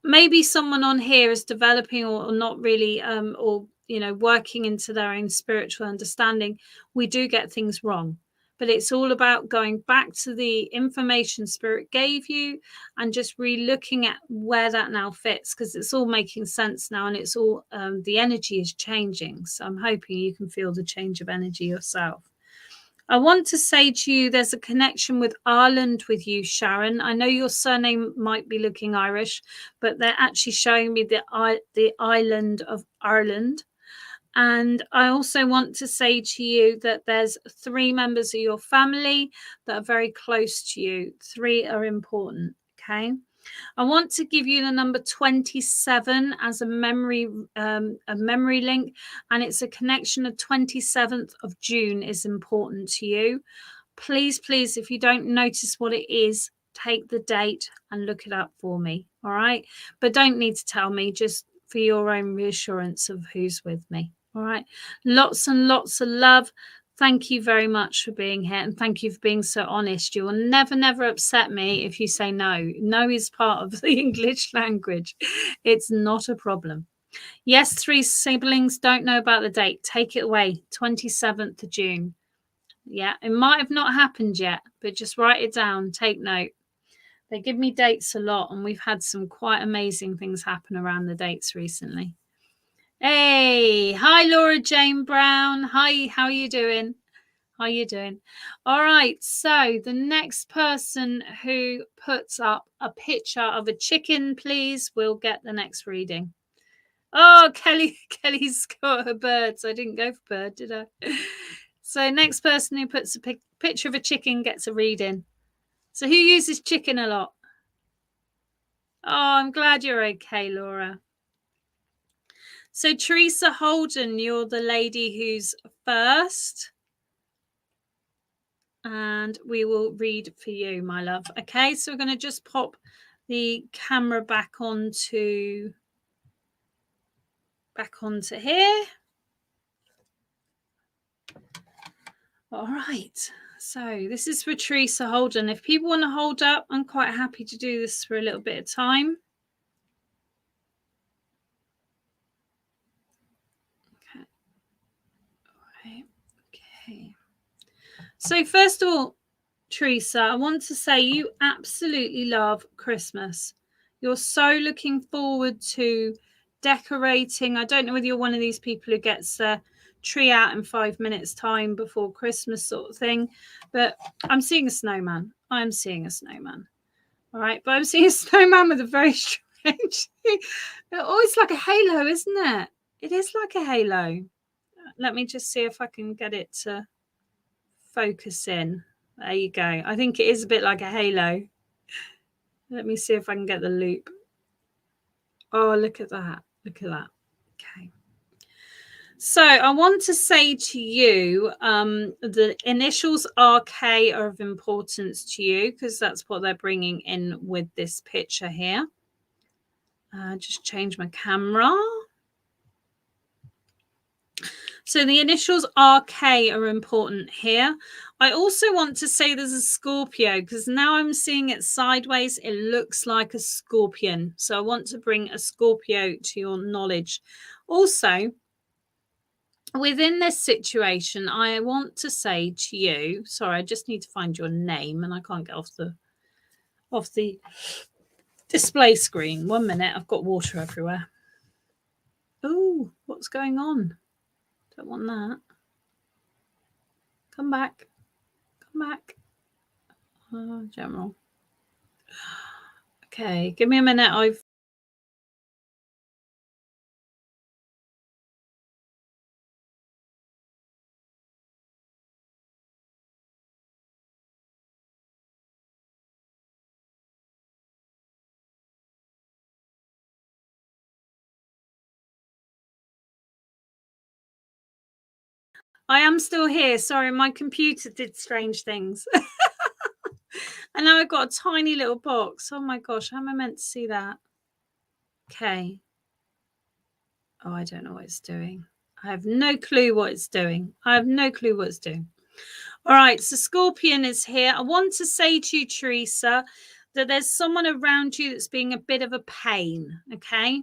maybe someone on here is developing or not really, or, you know, working into their own spiritual understanding. We do get things wrong, but it's all about going back to the information Spirit gave you and just re-looking at where that now fits, because it's all making sense now, and it's all, the energy is changing. So I'm hoping you can feel the change of energy yourself. I want to say to you, there's a connection with Ireland with you, Sharon. I know your surname might be looking Irish, but they're actually showing me the island of Ireland. And I also want to say to you that there's 3 members of your family that are very close to you. 3 are important, okay? I want to give you the number 27 as a memory link, and it's a connection of 27th of June is important to you. Please, please, if you don't notice what it is, take the date and look it up for me. All right. But don't need to tell me, just for your own reassurance of who's with me. All right. Lots and lots of love. Thank you very much for being here, and thank you for being so honest. You will never, never upset me if you say no. No is part of the English language. It's not a problem. Yes, 3 siblings don't know about the date. Take it away. 27th of June. Yeah, it might have not happened yet, but just write it down. Take note. They give me dates a lot, and we've had some quite amazing things happen around the dates recently. Hey, hi, Laura Jane Brown. Hi, how are you doing? How are you doing? All right, so the next person who puts up a picture of a chicken, please, will get the next reading. Oh, Kelly's got her birds. I didn't go for bird, did I? So next person who puts a picture of a chicken gets a reading. So who uses chicken a lot? Oh, I'm glad you're okay, Laura. So Teresa Holden, you're the lady who's first. And we will read for you, my love. Okay, so we're going to just pop the camera back onto here. All right, so this is for Teresa Holden. If people want to hold up, I'm quite happy to do this for a little bit of time. Okay. All right. Okay. So first of all, Teresa, I want to say you absolutely love Christmas. You're so looking forward to decorating. I don't know whether you're one of these people who gets tree out in 5 minutes time before Christmas sort of thing. But I'm seeing a snowman. I'm seeing a snowman. All right. But I'm seeing a snowman with a very strange, oh, it's like a halo, isn't it? It is like a halo. Let me just see if I can get it to focus in. There you go. I think it is a bit like a halo. Let me see if I can get the loop. Oh, look at that. Look at that. Okay. So I want to say to you, the initials RK are of importance to you because that's what they're bringing in with this picture here. Just change my camera. So the initials RK are important here. I also want to say there's a Scorpio because now I'm seeing it sideways. It looks like a scorpion. So I want to bring a Scorpio to your knowledge. Also, within this situation, I want to say to you, sorry, I just need to find your name and I can't get off the display screen. 1 minute, I've got water everywhere. Oh, what's going on? Don't want that. Come back. Come back. General. Okay, give me a minute. I am still here. Sorry, my computer did strange things. And now I've got a tiny little box. Oh my gosh, how am I meant to see that? Okay. Oh, I don't know what it's doing. I have no clue what it's doing. I have no clue what it's doing. All right, so Scorpion is here. I want to say to you, Teresa, that there's someone around you that's being a bit of a pain, okay?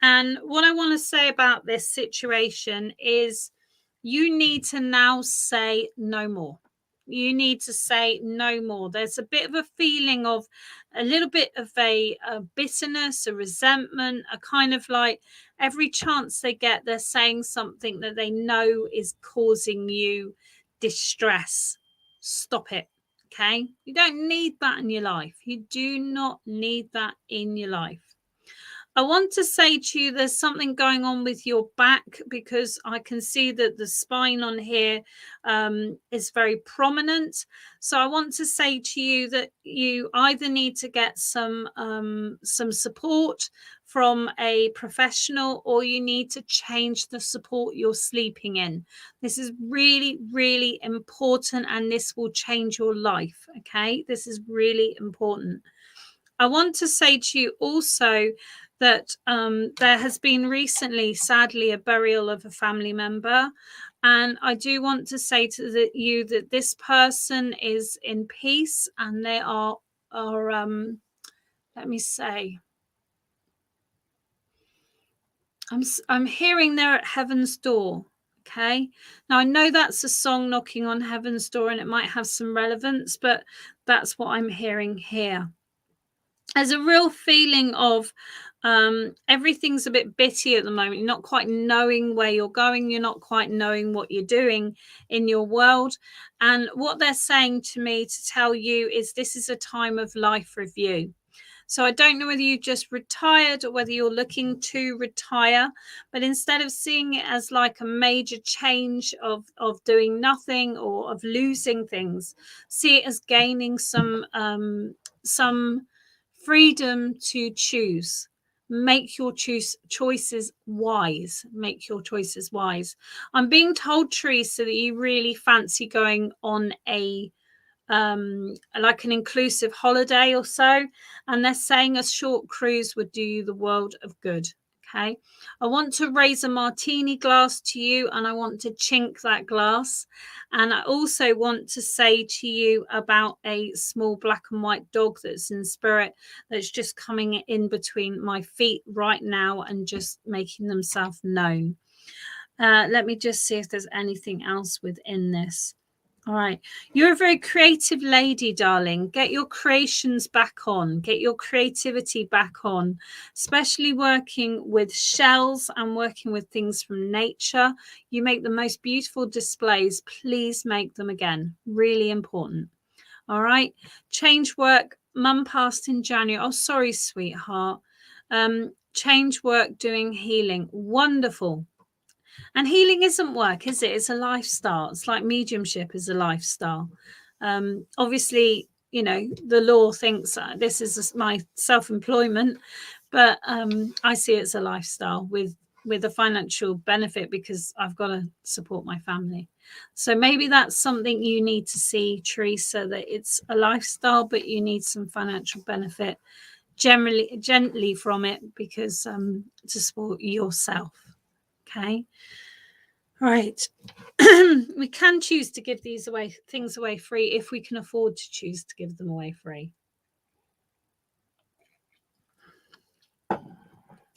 And what I want to say about this situation is you need to now say no more. You need to say no more. There's a bit of a feeling of a little bit of a bitterness, a resentment, a kind of like every chance they get, they're saying something that they know is causing you distress. Stop it. Okay. You don't need that in your life. You do not need that in your life. I want to say to you, there's something going on with your back because I can see that the spine on here is very prominent. So I want to say to you that you either need to get some support from a professional or you need to change the support you're sleeping in. This is really, really important and this will change your life. Okay, this is really important. I want to say to you also that there has been recently, sadly, a burial of a family member. And I do want to say to you that this person is in peace and they are let me say, I'm hearing they're at heaven's door. Okay. Now I know that's a song knocking on heaven's door and it might have some relevance, but that's what I'm hearing here. There's a real feeling of everything's a bit bitty at the moment. You're not quite knowing where you're going. You're not quite knowing what you're doing in your world. And what they're saying to me to tell you is this is a time of life review. So I don't know whether you just retired or whether you're looking to retire, but instead of seeing it as like a major change of doing nothing or of losing things, see it as gaining some freedom to choose. Make your choices wise. Make your choices wise. I'm being told, Teresa, that you really fancy going on a like an inclusive holiday or so, and they're saying a short cruise would do you the world of good. Okay, I want to raise a martini glass to you and I want to chink that glass, and I also want to say to you about a small black and white dog that's in spirit that's just coming in between my feet right now and just making themselves known. Let me just see if there's anything else within this. All right. You're a very creative lady, darling. Get your creations back on. Get your creativity back on, especially working with shells and working with things from nature. You make the most beautiful displays. Please make them again. Really important. All right. Change work. Mum passed in January. Oh, sorry, sweetheart. Change work, doing healing. Wonderful. And healing isn't work, is it? It's a lifestyle. It's like mediumship is a lifestyle. Obviously, you know, the law thinks this is my self-employment, but I see it as a lifestyle with a financial benefit because I've got to support my family. So maybe that's something you need to see, Teresa, that it's a lifestyle, but you need some financial benefit gently from it because to support yourself. Okay. Right. We can choose to give things away free if we can afford to choose to give them away free.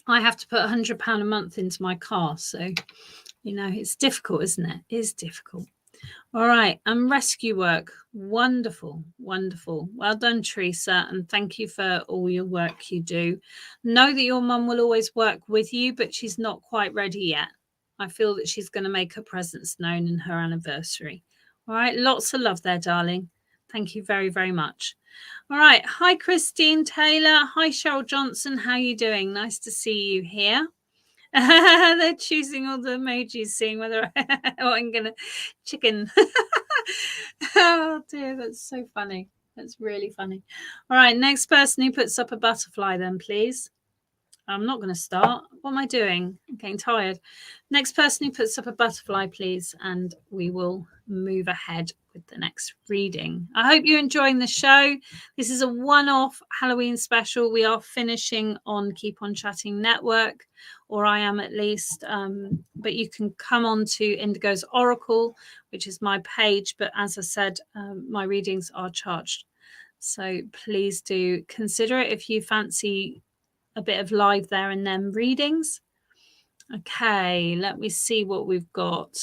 I have to put £100 a month into my car, so you know it's difficult, isn't it? It is difficult. All right, and rescue work. Wonderful, wonderful. Well done, Teresa, and thank you for all your work you do. Know that your mum will always work with you, but she's not quite ready yet. I feel that she's going to make her presence known in her anniversary. All right, lots of love there, darling. Thank you very, very much. All right, hi, Christine Taylor. Hi, Cheryl Johnson. How are you doing? Nice to see you here. They're choosing all the emojis, seeing whether I'm gonna chicken. Oh dear, that's so funny. That's really funny. All right, next person who puts up a butterfly, then please. I'm not going to start. What am I doing? I'm getting tired. Next person who puts up a butterfly, please, and we will move ahead with the next reading. I hope you're enjoying the show. This is a one-off Halloween special. We are finishing on Keep On Chatting Network, or I am at least. But you can come on to Indigos Oracle, which is my page. But as I said, my readings are charged. So please do consider it if you fancy a bit of live there and then readings. Okay, let me see what we've got.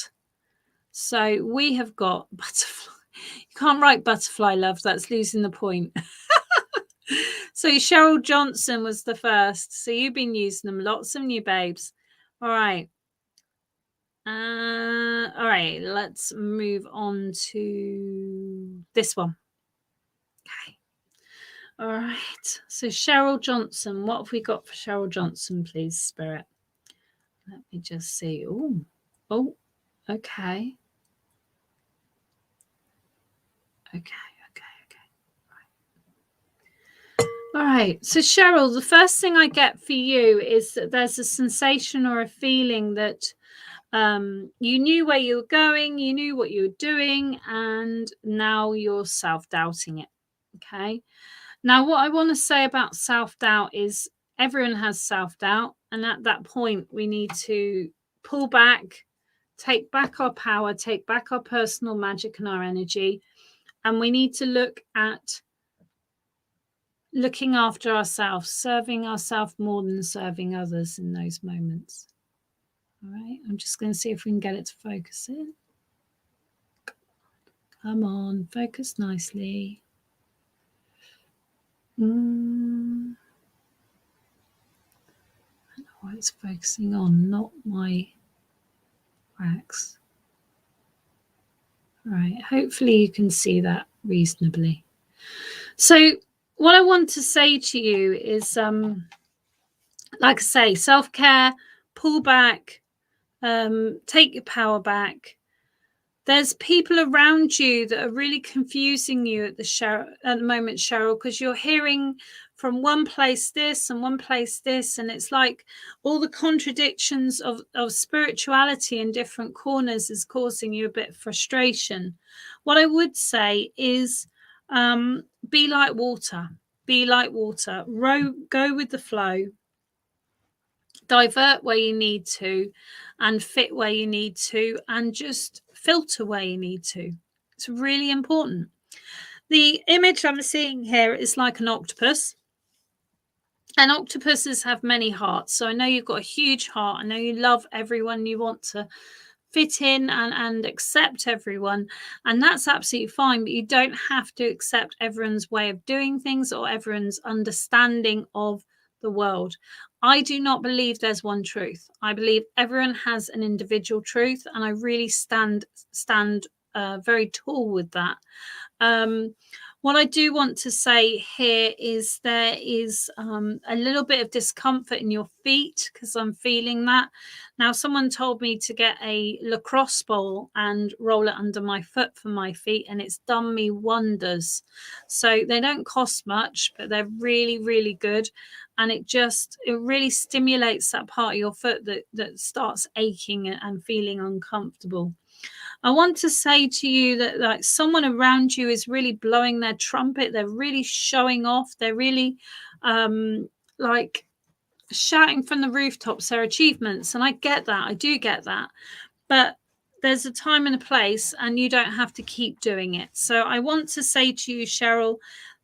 So we have got butterfly. You can't write butterfly, love. That's losing the point. So Cheryl Johnson was the first. So you've been using them. Lots of new babes. All right. All right. Let's move on to this one. Okay. All right. So Cheryl Johnson. What have we got for Cheryl Johnson, please, Spirit? Let me just see. Oh, okay. Okay. All right. So, Cheryl, the first thing I get for you is that there's a sensation or a feeling that you knew where you were going, you knew what you were doing, and now you're self-doubting it. Okay. Now, what I want to say about self-doubt is everyone has self-doubt. And at that point, we need to pull back, take back our power, take back our personal magic and our energy. And we need to look at looking after ourselves, serving ourselves more than serving others in those moments. All right, I'm just going to see if we can get it to focus in. Come on, focus nicely. I don't know what it's focusing on, not my wax. All right, hopefully you can see that reasonably. So what I want to say to you is, like I say, self-care, pull back, take your power back. There's people around you that are really confusing you at the moment, Cheryl, because you're hearing from one place this and one place this, and it's like all the contradictions of spirituality in different corners is causing you a bit of frustration. What I would say is be like water. Be like water. Go with the flow. Divert where you need to and fit where you need to and just filter where you need to. It's really important. The image I'm seeing here is like an octopus. And octopuses have many hearts. So I know you've got a huge heart. I know you love everyone. You want to fit in and accept everyone, and that's absolutely fine, but you don't have to accept everyone's way of doing things or everyone's understanding of the world. I do not believe there's one truth. I believe everyone has an individual truth, and I really stand very tall with that. What I do want to say here is there is a little bit of discomfort in your feet, because I'm feeling that. Now, someone told me to get a lacrosse ball and roll it under my foot for my feet, and it's done me wonders. So they don't cost much, but they're really, really good. And it really stimulates that part of your foot that starts aching and feeling uncomfortable. I want to say to you that like someone around you is really blowing their trumpet. They're really showing off. They're really like shouting from the rooftops their achievements. And I get that. I do get that. But there's a time and a place, and you don't have to keep doing it. So I want to say to you, Cheryl,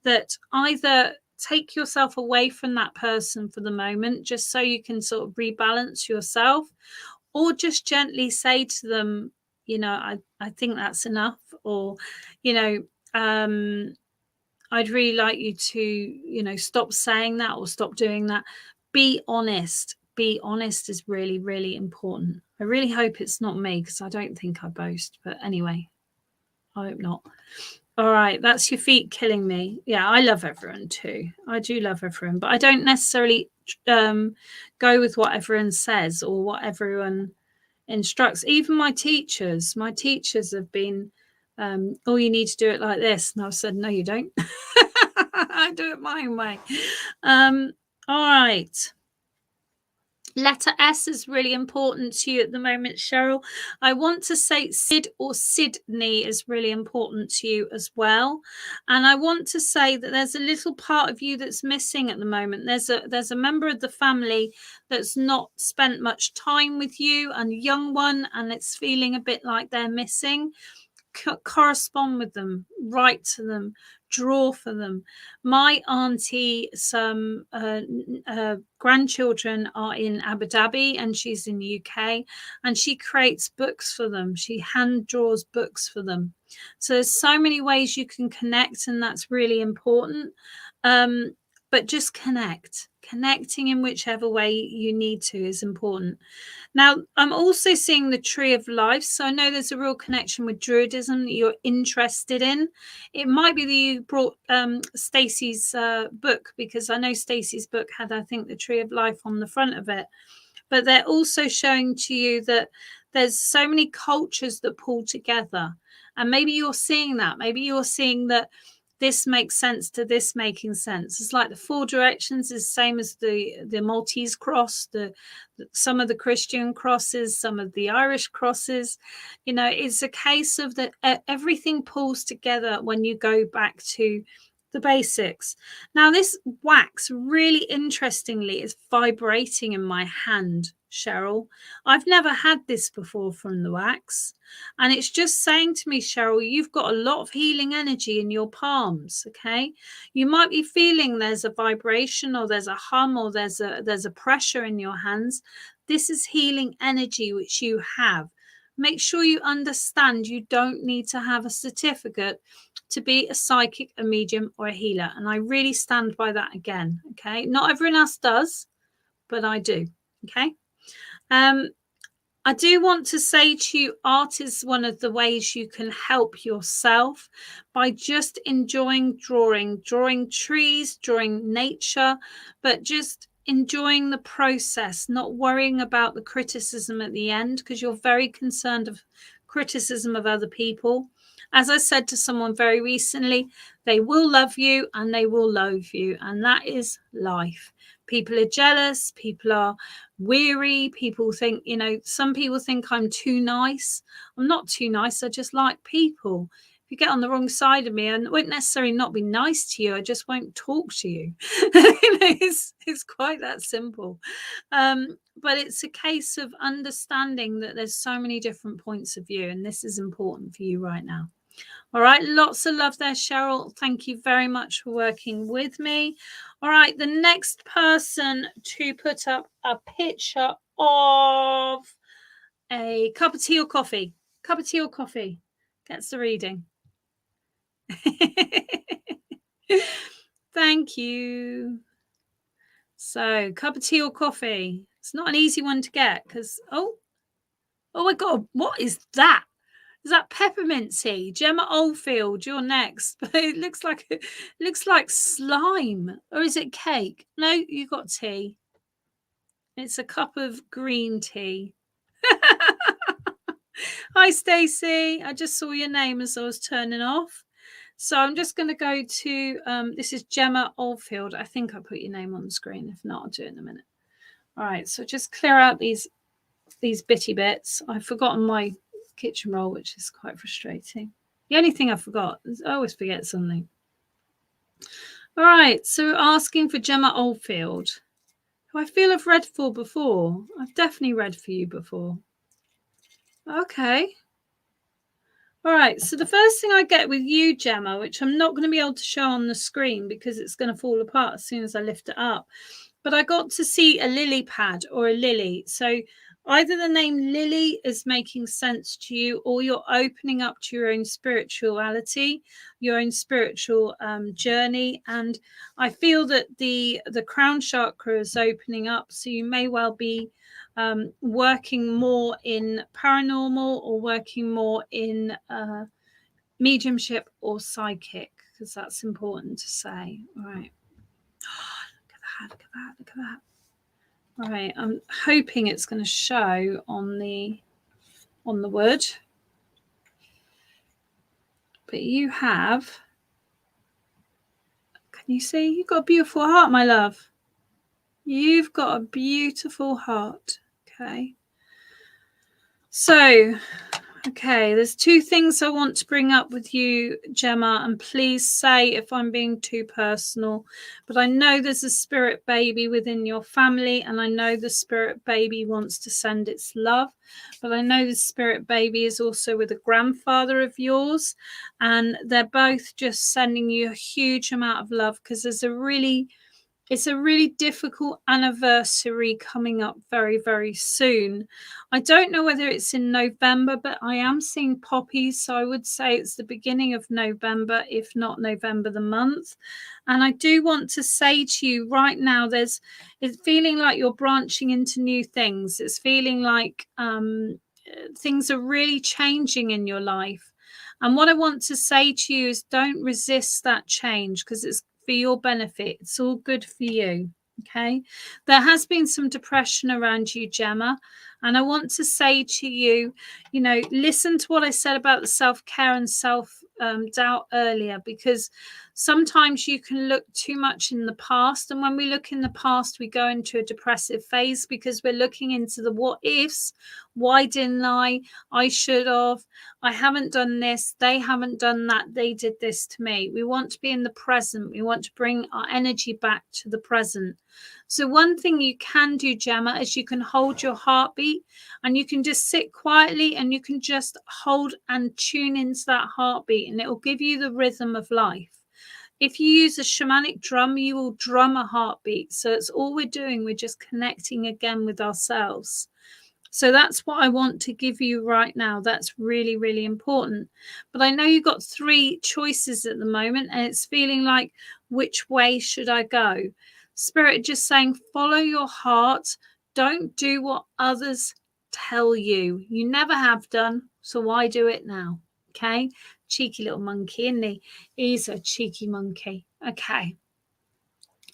that either take yourself away from that person for the moment, just so you can sort of rebalance yourself, or just gently say to them, you know, I think that's enough, or, you know, I'd really like you to, you know, stop saying that or stop doing that. Be honest. Be honest is really, really important. I really hope it's not me, because I don't think I boast. But anyway, I hope not. All right, that's your feet killing me. Yeah, I love everyone too. I do love everyone, but I don't necessarily go with what everyone says or what everyone instructs. Even my teachers have been, oh, you need to do it like this. And I've said, no, you don't. I do it my way. All right. Letter S is really important to you at the moment, Cheryl. I want to say Sid or Sydney is really important to you as well. And I want to say that there's a little part of you that's missing at the moment. There's a member of the family that's not spent much time with you, and a young one, and it's feeling a bit like they're missing. Correspond with them, write to them, draw for them. My auntie, some grandchildren are in Abu Dhabi, and she's in the UK, and she creates books for them. She hand draws books for them. So there's so many ways you can connect, and that's really important. But just connecting in whichever way you need to is important. Now, I'm also seeing the Tree of Life. So I know there's a real connection with Druidism that you're interested in. It might be that you brought Stacey's book, because I know Stacey's book had, I think, the Tree of Life on the front of it. But they're also showing to you that there's so many cultures that pull together. And maybe you're seeing that. Maybe you're seeing that this makes sense to this making sense. It's like the four directions is the same as the Maltese cross, some of the Christian crosses, some of the Irish crosses. You know, it's a case of that everything pulls together when you go back to the basics. Now, this wax, really interestingly, is vibrating in my hand, Cheryl. I've never had this before from the wax. And it's just saying to me, Cheryl, you've got a lot of healing energy in your palms, okay? You might be feeling there's a vibration, or there's a hum, or there's a pressure in your hands. This is healing energy which you have. Make sure you understand you don't need to have a certificate to be a psychic, a medium, or a healer. And I really stand by that again, okay? Not everyone else does, but I do, okay? I do want to say to you, art is one of the ways you can help yourself by just enjoying drawing trees, drawing nature, but just enjoying the process, not worrying about the criticism at the end, because you're very concerned of criticism of other people. As I said to someone very recently, they will love you and they will loathe you, and that is life. People are jealous, people are weary, people think, you know, some people think I'm too nice. I'm not too nice, I just like people. If you get on the wrong side of me, I won't necessarily not be nice to you, I just won't talk to you. You know, it's quite that simple. But it's a case of understanding that there's so many different points of view, and this is important for you right now. All right, lots of love there, Cheryl. Thank you very much for working with me. All right, the next person to put up a picture of a cup of tea or coffee? Cup of tea or coffee? Gets the reading. Thank you. So, cup of tea or coffee? It's not an easy one to get because, oh my God, what is that? Is that peppermint tea? Gemma Oldfield, you're next. But it looks like slime. Or is it cake? No, you got tea. It's a cup of green tea. Hi, Stacey. I just saw your name as I was turning off. So I'm just going to go to, this is Gemma Oldfield. I think I put your name on the screen. If not, I'll do it in a minute. All right, so just clear out these bitty bits. I've forgotten my kitchen roll, which is quite frustrating. The only thing I forgot is I always forget something. All right, so asking for Gemma Oldfield, who I feel I've read for before. I've definitely read for you before. Okay. All right, so the first thing I get with you, Gemma, which I'm not going to be able to show on the screen because it's going to fall apart as soon as I lift it up, but I got to see a lily pad or a lily. So either the name Lily is making sense to you, or you're opening up to your own spirituality, your own spiritual journey. And I feel that the crown chakra is opening up, so you may well be working more in paranormal or working more in mediumship or psychic, because that's important to say. All right. Oh, look at that, look at that, look at that. All right, I'm hoping it's going to show on the wood. But you have, can you see? You've got a beautiful heart, my love. You've got a beautiful heart. Okay. So, okay, there's two things I want to bring up with you, Gemma, and please say if I'm being too personal, but I know there's a spirit baby within your family, and I know the spirit baby wants to send its love, but I know the spirit baby is also with a grandfather of yours, and they're both just sending you a huge amount of love because it's a really difficult anniversary coming up very, very soon. I don't know whether it's in November, but I am seeing poppies. So I would say it's the beginning of November, if not November the month. And I do want to say to you right now, it's feeling like you're branching into new things. It's feeling like things are really changing in your life. And what I want to say to you is don't resist that change because it's for your benefit. It's all good for you. Okay. There has been some depression around you, Gemma. And I want to say to you, listen to what I said about the self-care and self-doubt earlier, because sometimes you can look too much in the past. And when we look in the past, we go into a depressive phase because we're looking into the what ifs. Why didn't I? I should have. I haven't done this. They haven't done that. They did this to me. We want to be in the present. We want to bring our energy back to the present. So one thing you can do, Gemma, is you can hold your heartbeat and you can just sit quietly and you can just hold and tune into that heartbeat, and it will give you the rhythm of life. If you use a shamanic drum, you will drum a heartbeat. So it's all we're doing. We're just connecting again with ourselves. So that's what I want to give you right now. That's really, really important. But I know you've got 3 choices at the moment, and it's feeling like, which way should I go? Spirit just saying, follow your heart. Don't do what others tell you. You never have done, so why do it now? Okay. Cheeky little monkey, isn't he? He's a cheeky monkey. Okay.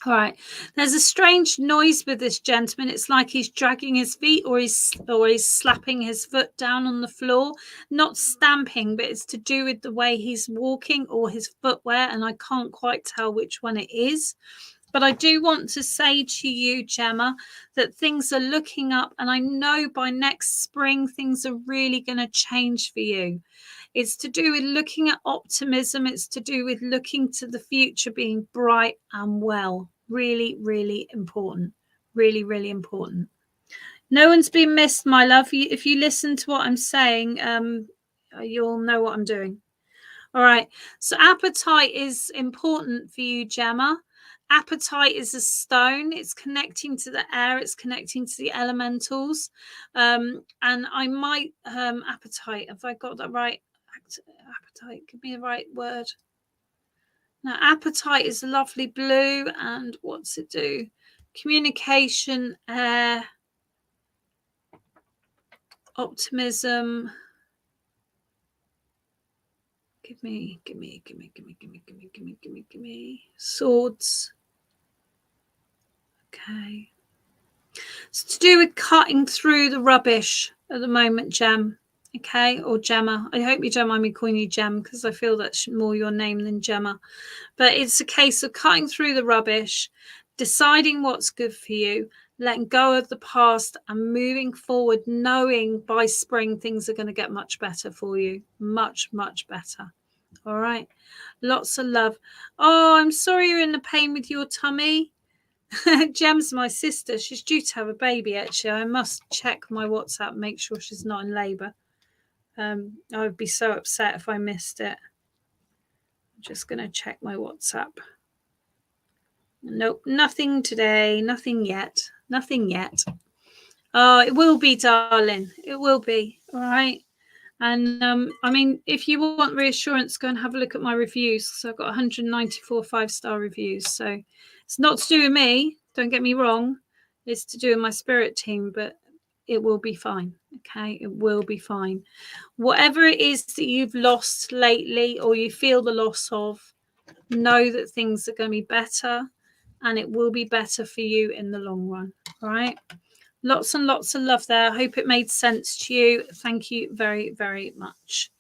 All right. There's a strange noise with this gentleman. It's like he's dragging his feet or he's slapping his foot down on the floor. Not stamping, but it's to do with the way he's walking or his footwear, and I can't quite tell which one it is. But I do want to say to you, Gemma, that things are looking up, and I know by next spring things are really going to change for you. It's to do with looking at optimism. It's to do with looking to the future being bright and well. Really, really important. Really, really important. No one's been missed, my love. If you listen to what I'm saying, you'll know what I'm doing. All right. So appetite is important for you, Gemma. Appetite is a stone. It's connecting to the air. It's connecting to the elementals. And I might, appetite, have I got that right? Appetite, give me the right word. Now, appetite is a lovely blue. And what's it do? Communication, air, optimism. Give me swords. Okay. It's to do with cutting through the rubbish at the moment, Gem. Okay, or Gemma. I hope you don't mind me calling you Gem, because I feel that's more your name than Gemma. But it's a case of cutting through the rubbish, deciding what's good for you, letting go of the past and moving forward, knowing by spring things are going to get much better for you. Much, much better. All right. Lots of love. Oh, I'm sorry you're in the pain with your tummy. Gem's my sister. She's due to have a baby, actually. I must check my WhatsApp, make sure she's not in labour. I would be so upset if I missed it. I'm just going to check my WhatsApp. Nope, nothing today. Nothing yet. Nothing yet. Oh, it will be, darling. It will be. All right. And I mean, if you want reassurance, go and have a look at my reviews. So I've got 194 5-star reviews. So it's not to do with me. Don't get me wrong. It's to do with my spirit team, but it will be fine. Okay, it will be fine. Whatever it is that you've lost lately or you feel the loss of, know that things are going to be better, and it will be better for you in the long run. All right. Lots and lots of love there. I hope it made sense to you. Thank you very, very much.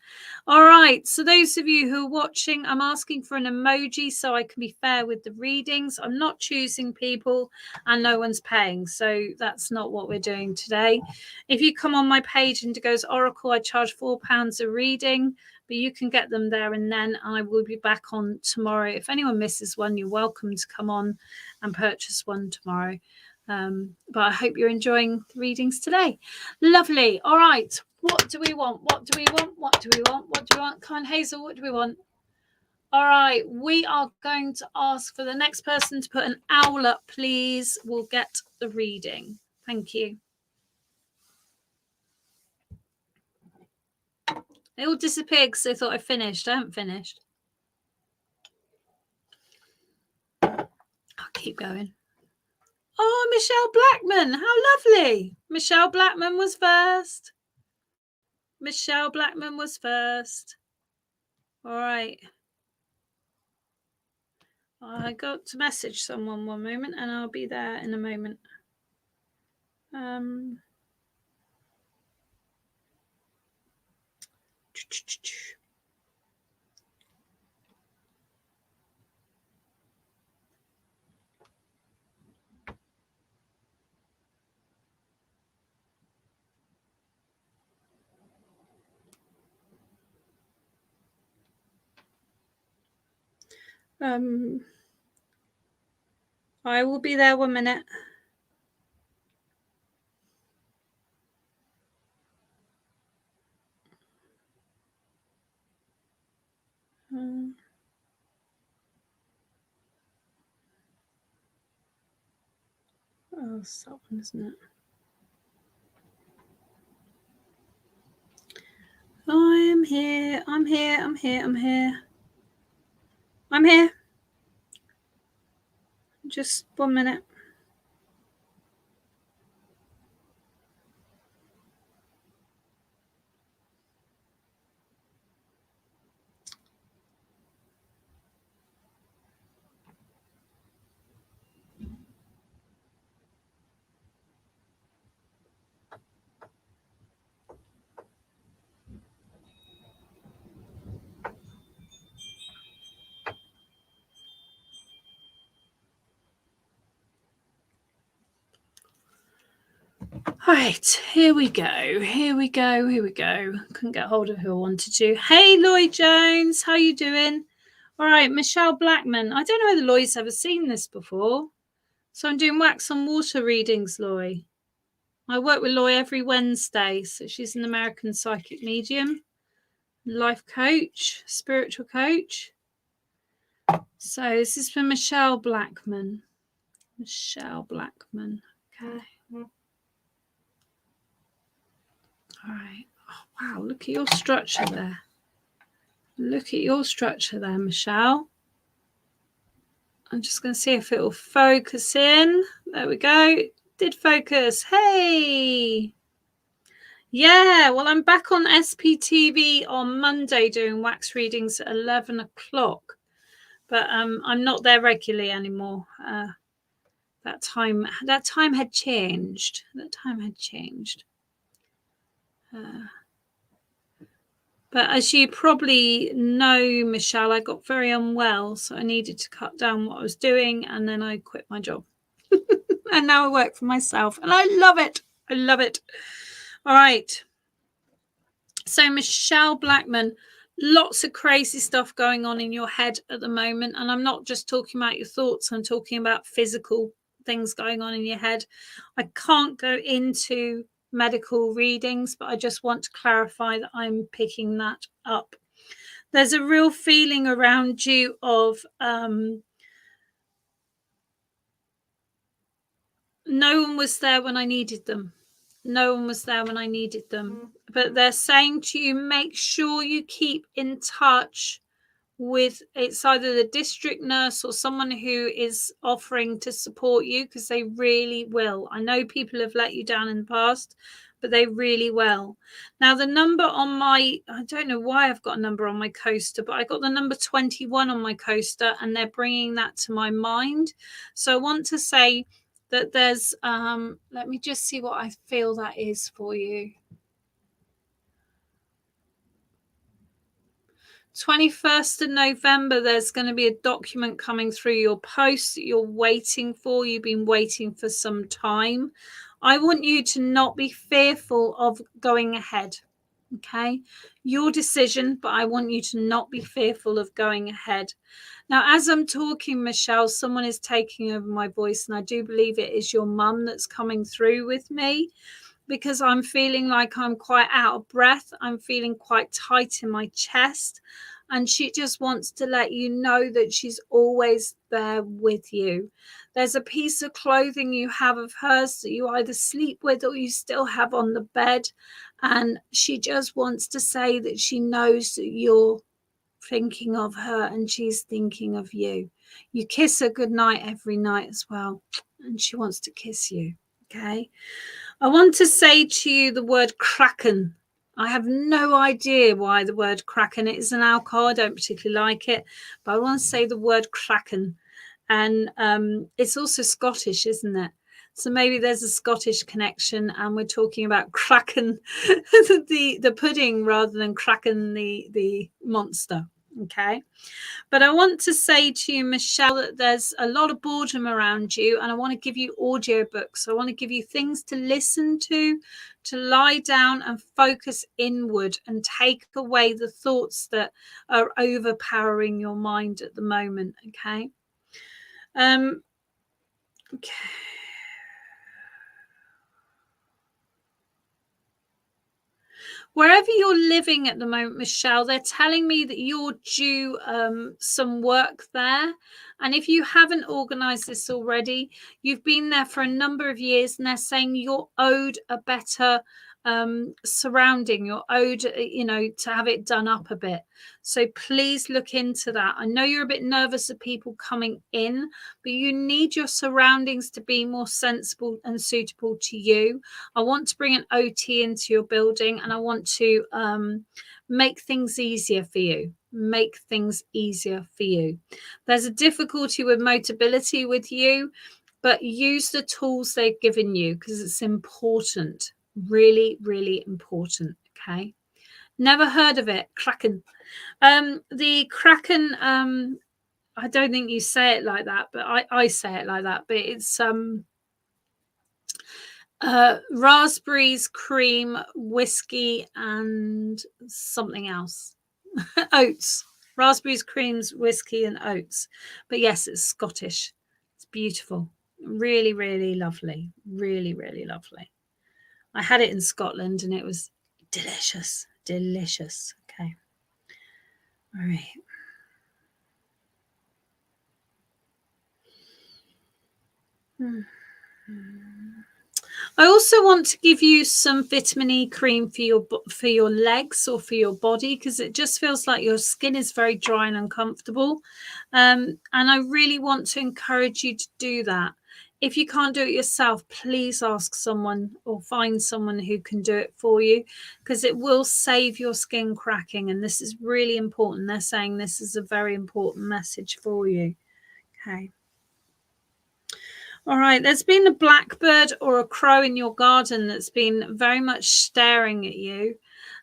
All right. So those of you who are watching, I'm asking for an emoji so I can be fair with the readings. I'm not choosing people and no one's paying. So that's not what we're doing today. If you come on my page, Indigos Oracle, I charge £4 a reading, but you can get them there and then. I will be back on tomorrow. If anyone misses one, you're welcome to come on and purchase one tomorrow. But I hope you're enjoying the readings today. Lovely. All right. What do we want? What do we want? What do we want? What do we want? Come on, Hazel. What do we want? All right. We are going to ask for the next person to put an owl up, please. We'll get the reading. Thank you. They all disappeared because they thought I finished. I haven't finished. I'll keep going. Oh, Michelle Blackman. How lovely. Michelle Blackman was first. Michelle Blackman was first. All right. I got to message someone one moment and I'll be there in a moment. I will be there 1 minute. Oh, it's that one, isn't it? I am here. I'm here. I'm here. I'm here. I'm here. Just 1 minute. All right, here we go. Here we go. Here we go. Couldn't get hold of who I wanted to. Hey, Lloyd Jones, how you doing? All right, Michelle Blackman. I don't know whether Lloyd's ever seen this before. So I'm doing wax on water readings, Lloyd. I work with Lloyd every Wednesday. So she's an American psychic medium, life coach, spiritual coach. So this is for Michelle Blackman. Michelle Blackman. Okay. All right. Oh, wow, look at your structure there. Look at your structure there, Michelle. I'm just going to see if it will focus in. There we go. Did focus. Hey. Yeah, well, I'm back on SPTV on Monday doing wax readings at 11 o'clock. But I'm not there regularly anymore. That time had changed. But as you probably know, Michelle, I got very unwell, so I needed to cut down what I was doing, and then I quit my job. And now I work for myself, and I love it. I love it. All right. So Michelle Blackman, lots of crazy stuff going on in your head at the moment. And I'm not just talking about your thoughts, I'm talking about physical things going on in your head. I can't go into medical readings, but I just want to clarify that I'm picking that up. There's a real feeling around you of no one was there when I needed them. No one was there when I needed them. But they're saying to you, make sure you keep in touch with, it's either the district nurse or someone who is offering to support you, because they really will. I know people have let you down in the past, but they really will. Now, the number on my, I don't know why I've got a number on my coaster, but I got the number 21 on my coaster, and they're bringing that to my mind. So I want to say that there's, let me just see what I feel that is for you. 21st of November, there's going to be a document coming through your post that you're waiting for. You've been waiting for some time. I want you to not be fearful of going ahead. Okay, your decision, but I want you to not be fearful of going ahead. Now, as I'm talking, Michelle, someone is taking over my voice, and I do believe it is your mum that's coming through with me, because I'm feeling like I'm quite out of breath. I'm feeling quite tight in my chest. And she just wants to let you know that she's always there with you. There's a piece of clothing you have of hers that you either sleep with or you still have on the bed. And she just wants to say that she knows that you're thinking of her and she's thinking of you. You kiss her goodnight every night as well. And she wants to kiss you. Okay. I want to say to you the word kraken. I have no idea why the word kraken, it is an alcohol. I don't particularly like it, but I want to say the word kraken. And it's also Scottish, isn't it? So maybe there's a Scottish connection, and we're talking about kraken, the pudding, rather than kraken, the monster. Okay. But I want to say to you, Michelle, that there's a lot of boredom around you, and I want to give you audiobooks. I want to give you things to listen to lie down and focus inward and take away the thoughts that are overpowering your mind at the moment. Okay. Okay. Wherever you're living at the moment, Michelle, they're telling me that you're due some work there. And if you haven't organised this already, you've been there for a number of years, and they're saying you're owed a better surrounding. You're owed, to have it done up a bit. So please look into that. I know you're a bit nervous of people coming in, but you need your surroundings to be more sensible and suitable to you. I want to bring an OT into your building, and I want to make things easier for you. Make things easier for you. There's a difficulty with motability with you, but use the tools they've given you, because it's important. Really, really important. Okay. Never heard of it. Kraken. The Kraken, I don't think you say it like that, but I say it like that. But it's raspberries, cream, whiskey, and something else. Oats. Raspberries, creams, whiskey, and oats. But yes, it's Scottish. It's beautiful. Really, really lovely. Really, really lovely. I had it in Scotland and it was delicious. Delicious. Okay. All right. I also want to give you some vitamin E cream for your legs or for your body, because it just feels like your skin is very dry and uncomfortable. And I really want to encourage you to do that. If you can't do it yourself, please ask someone or find someone who can do it for you, because it will save your skin cracking. And this is really important. They're saying this is a very important message for you. Okay. All right, there's been a blackbird or a crow in your garden that's been very much staring at you.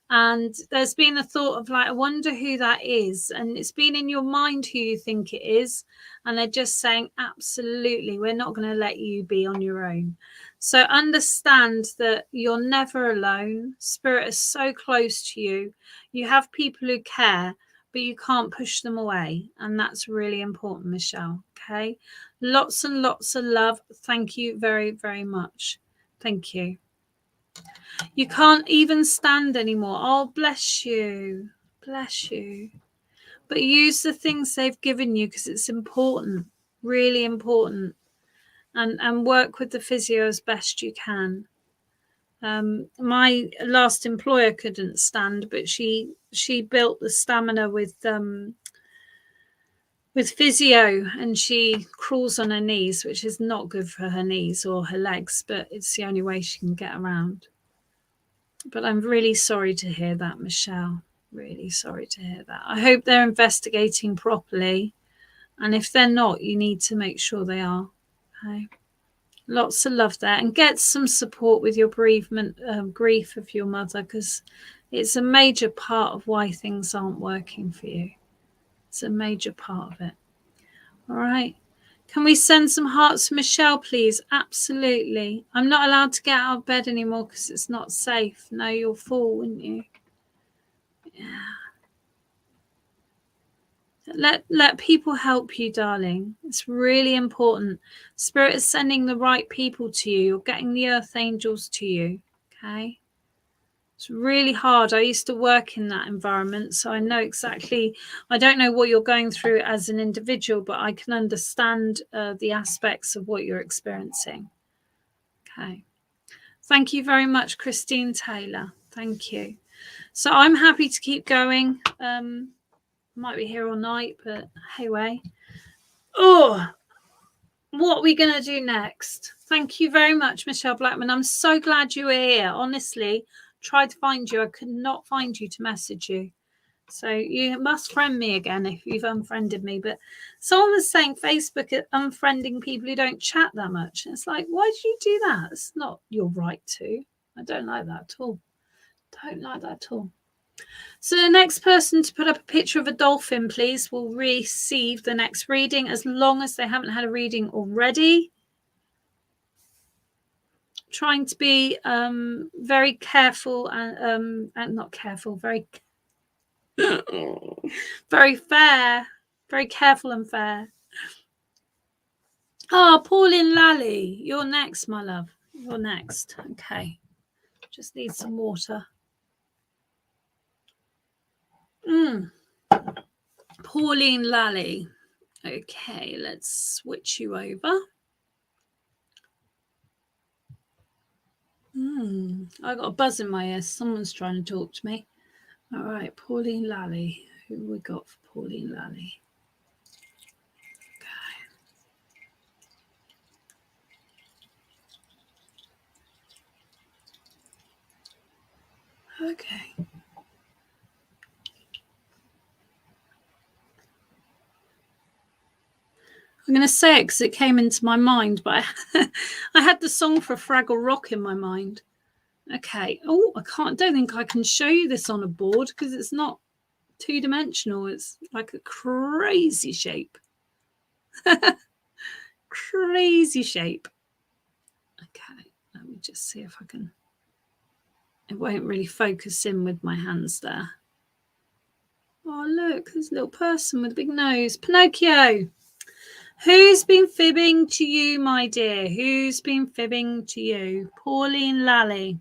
And there's been a thought of like, I wonder who that is. And it's been in your mind who you think it is. And they're just saying, absolutely, we're not going to let you be on your own. So understand that you're never alone. Spirit is so close to you. You have people who care, but you can't push them away. And that's really important, Michelle. Okay. Lots and lots of love. Thank you very, very much. Thank you. You can't even stand anymore. Oh, bless you. Bless you. But use the things they've given you, because it's important, really important. And work with the physio as best you can. My last employer couldn't stand, but she built the stamina with physio, and she crawls on her knees, which is not good for her knees or her legs, but it's the only way she can get around. But I'm really sorry to hear that, Michelle. Really sorry to hear that. I hope they're investigating properly. And if they're not, you need to make sure they are. Okay. Lots of love there. And get some support with your bereavement, grief of your mother, because it's a major part of why things aren't working for you. It's a major part of it. All right. Can we send some hearts to Michelle, please? Absolutely. I'm not allowed to get out of bed anymore because it's not safe. No, you'll fall, wouldn't you? Yeah. Let people help you, darling. It's really important. Spirit is sending the right people to you. You're getting the earth angels to you. Okay. It's really hard. I used to work in that environment, so I know exactly. I don't know what you're going through as an individual, but I can understand the aspects of what you're experiencing. Okay. Thank you very much, Christine Taylor. Thank you. So I'm happy to keep going. Might be here all night, but hey, way. Oh, what are we going to do next? Thank you very much, Michelle Blackman. I'm so glad you were here. Honestly, tried to find you. I could not find you to message you. So you must friend me again if you've unfriended me. But someone was saying Facebook is unfriending people who don't chat that much. And it's like, why do you do that? It's not your right to. I don't like that at all. Don't like that at all. So the next person to put up a picture of a dolphin, please, will receive the next reading, as long as they haven't had a reading already. Trying to be very careful and not careful, very very fair, very careful and fair. Oh, Pauline Lally, you're next, my love. You're next. Okay. Just need some water. Pauline Lally. Okay, let's switch you over. I got a buzz in my ear. Someone's trying to talk to me. All right, Pauline Lally. Who we got for Pauline Lally? Okay. I'm going to say it because it came into my mind, but I had the song for Fraggle Rock in my mind. Okay. Oh, don't think I can show you this on a board because it's not two-dimensional. It's like a crazy shape. Crazy shape. Okay. Let me just see if I can. It won't really focus in with my hands there. Oh, look, there's a little person with a big nose. Pinocchio. Who's been fibbing to you, my dear? Who's been fibbing to you? Pauline Lally.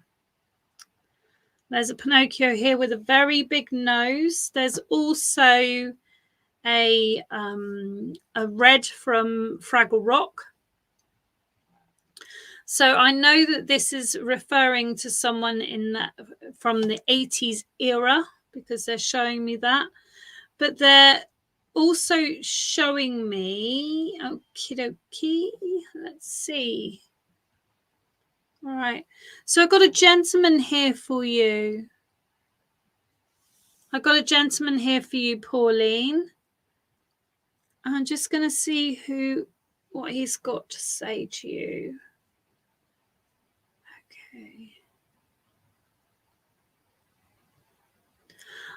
There's a Pinocchio here with a very big nose. There's also a red from Fraggle Rock. So I know that this is referring to someone from the 80s era, because they're showing me that. But they're also showing me, okie dokie, let's see. All right. So I've got a gentleman here for you. I've got a gentleman here for you, Pauline. I'm just going to see what he's got to say to you. Okay.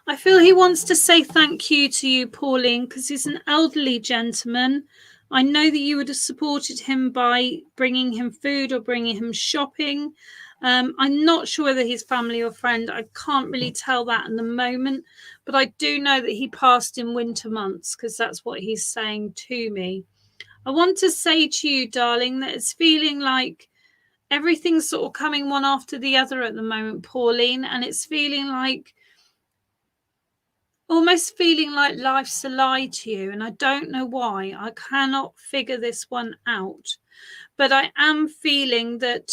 I feel he wants to say thank you to you, Pauline, because he's an elderly gentleman. I know that you would have supported him by bringing him food or bringing him shopping. I'm not sure whether he's family or friend. I can't really tell that in the moment, but I do know that he passed in winter months, because that's what he's saying to me. I want to say to you, darling, that it's feeling like everything's sort of coming one after the other at the moment, Pauline, and it's feeling like, almost feeling like life's a lie to you, and I don't know why. I cannot figure this one out. But I am feeling that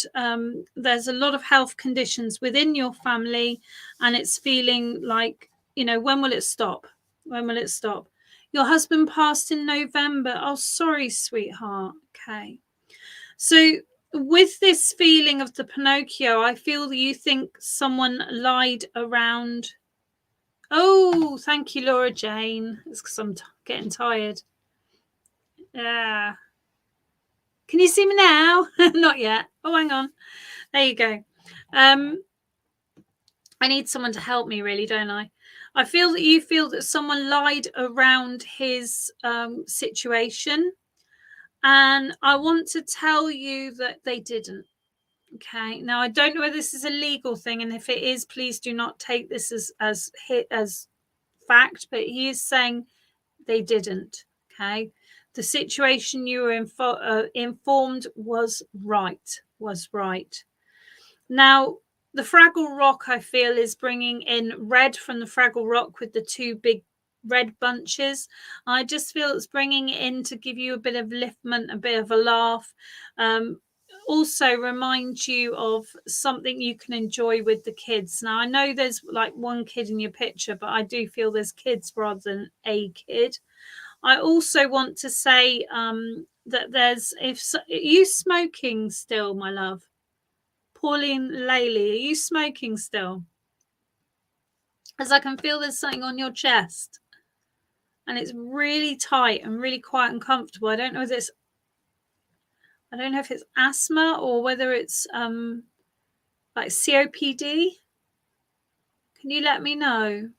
there's a lot of health conditions within your family, and it's feeling like, when will it stop? When will it stop? Your husband passed in November. Oh, sorry, sweetheart. Okay. So with this feeling of the Pinocchio, I feel that you think someone lied around. Oh, thank you, Laura Jane. It's because I'm getting tired. Yeah. Can you see me now? Not yet. Oh, hang on. There you go. I need someone to help me, really, don't I? I feel that you feel that someone lied around his situation. And I want to tell you that they didn't. Okay. Now, I don't know whether this is a legal thing. And if it is, please do not take this as fact. But he is saying they didn't. Okay. The situation you were informed was right. Now, the Fraggle Rock, I feel, is bringing in red from the Fraggle Rock with the two big red bunches. I just feel it's bringing it in to give you a bit of liftment, a bit of a laugh. Also remind you of something you can enjoy with the kids. Now, I know there's like one kid in your picture, but I do feel there's kids rather than a kid. I also want to say that are you smoking still, my love? Pauline Laley, are you smoking still? As I can feel there's something on your chest, and it's really tight and really quiet and comfortable. I don't know if it's asthma or whether it's like COPD. Can you let me know?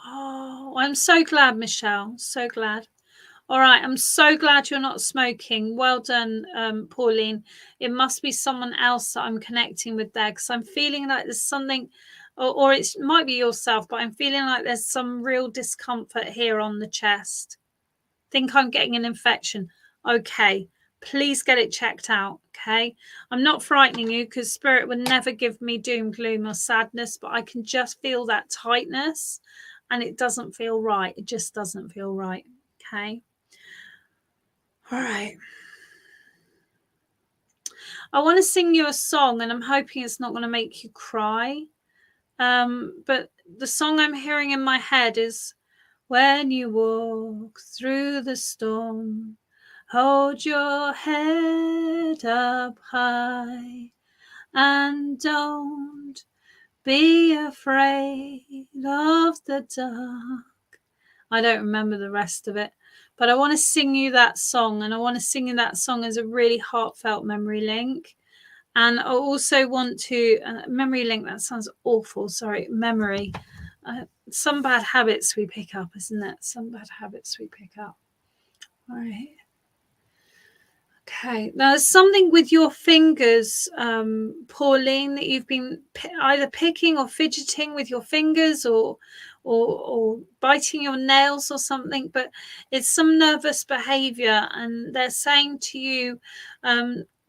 Oh, I'm so glad, Michelle. So glad. All right, I'm so glad you're not smoking. Well done, Pauline. It must be someone else that I'm connecting with there, because I'm feeling like there's something, or it might be yourself, but I'm feeling like there's some real discomfort here on the chest. Think I'm getting an infection. Okay, please get it checked out. Okay, I'm not frightening you, because Spirit would never give me doom, gloom, or sadness, but I can just feel that tightness, and it doesn't feel right. It just doesn't feel right. Okay. All right. I want to sing you a song, and I'm hoping it's not going to make you cry. But the song I'm hearing in my head is, when you walk through the storm, hold your head up high and don't be afraid of the dark. I don't remember the rest of it, but I want to sing you that song, and I want to sing you that song as a really heartfelt memory link. And I also want to memory link. That sounds awful. Sorry, memory. Some bad habits we pick up, isn't it? Some bad habits we pick up. All right. Okay. Now, there's something with your fingers, Pauline, that you've been either picking or fidgeting with your fingers, or biting your nails or something. But it's some nervous behaviour, and they're saying to you,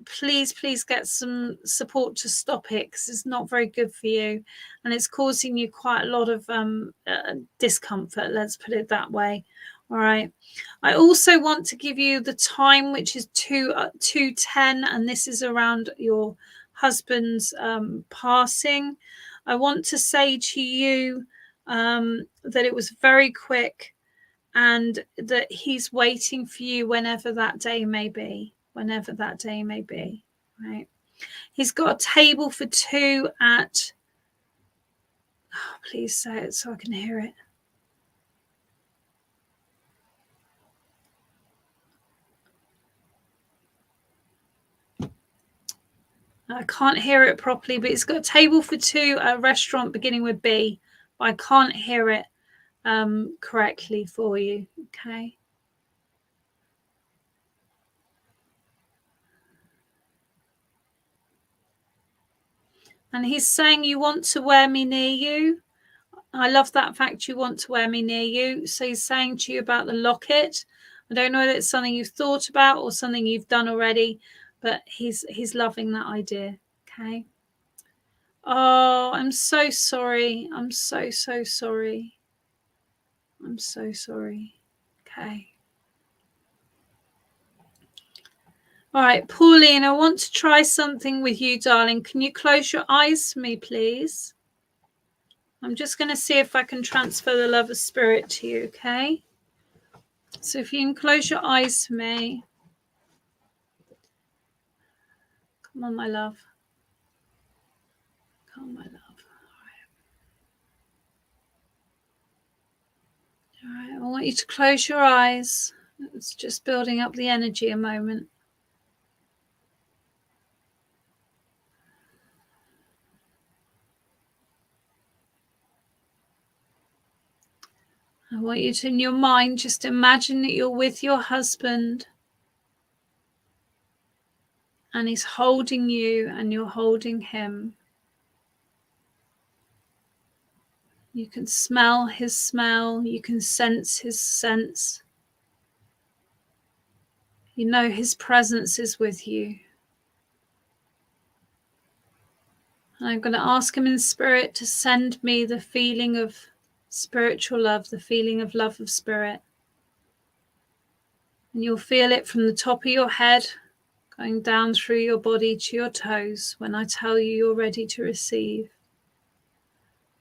please get some support to stop it, because it's not very good for you, and it's causing you quite a lot of discomfort. Let's put it that way. All right. I also want to give you the time, which is 2:10, and this is around your husband's passing. I want to say to you that it was very quick, and that he's waiting for you whenever that day may be. Whenever that day may be. Right. He's got a table for two at. Oh, please say it so I can hear it. I can't hear it properly, but it's got a table for two at a restaurant beginning with B. But I can't hear it correctly for you. Okay. And he's saying you want to wear me near you. I love that fact, you want to wear me near you. So he's saying to you about the locket. I don't know whether it's something you've thought about or something you've done already, but he's loving that idea. Okay. Oh, I'm so sorry. I'm so sorry. I'm so sorry. Okay. All right, Pauline, I want to try something with you, darling. Can you close your eyes for me, please? I'm just going to see if I can transfer the love of spirit to you, okay? So if you can close your eyes for me. Come on, my love. Come on, my love. All right, I want you to close your eyes. It's just building up the energy a moment. I want you to, in your mind, just imagine that you're with your husband and he's holding you and you're holding him. You can smell his smell. You can sense his sense. You know his presence is with you. And I'm going to ask him in spirit to send me the feeling of spiritual love, the feeling of love of spirit. And you'll feel it from the top of your head, going down through your body to your toes when I tell you you're ready to receive.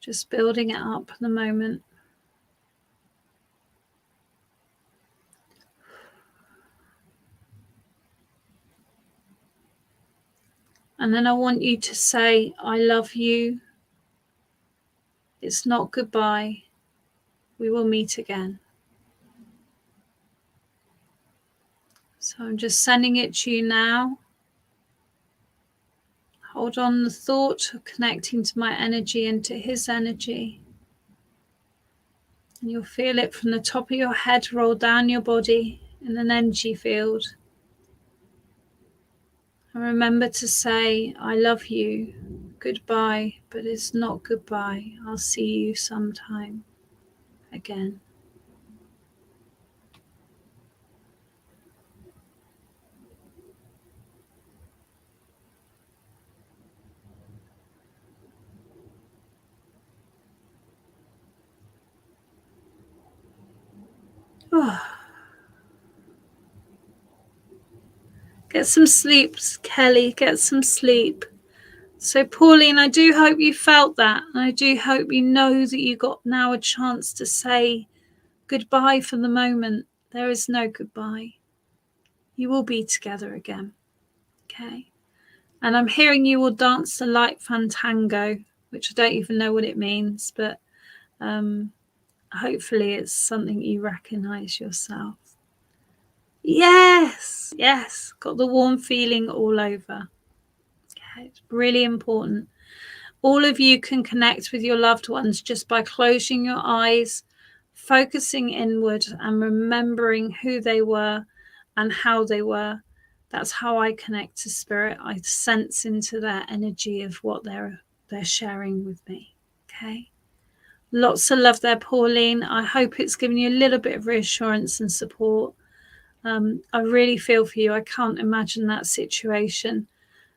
Just building it up at the moment. And then I want you to say, I love you. It's not goodbye. We will meet again. So I'm just sending it to you now. Hold on the thought of connecting to my energy and to his energy. And you'll feel it from the top of your head roll down your body in an energy field. And remember to say, I love you. Goodbye, but it's not goodbye. I'll see you sometime again. Oh. Get some sleep, Kelly. Get some sleep. So, Pauline, I do hope you felt that. And I do hope you know that you got now a chance to say goodbye for the moment. There is no goodbye. You will be together again. Okay? And I'm hearing you will dance the light fantango, which I don't even know what it means, but hopefully it's something you recognize yourself. Yes, yes, got the warm feeling all over. Okay, it's really important. All of you can connect with your loved ones just by closing your eyes, focusing inward and remembering who they were and how they were. That's how I connect to spirit. I sense into their energy of what they're sharing with me. Okay. Lots of love there, Pauline. I hope it's given you a little bit of reassurance and support. I really feel for you. I can't imagine that situation,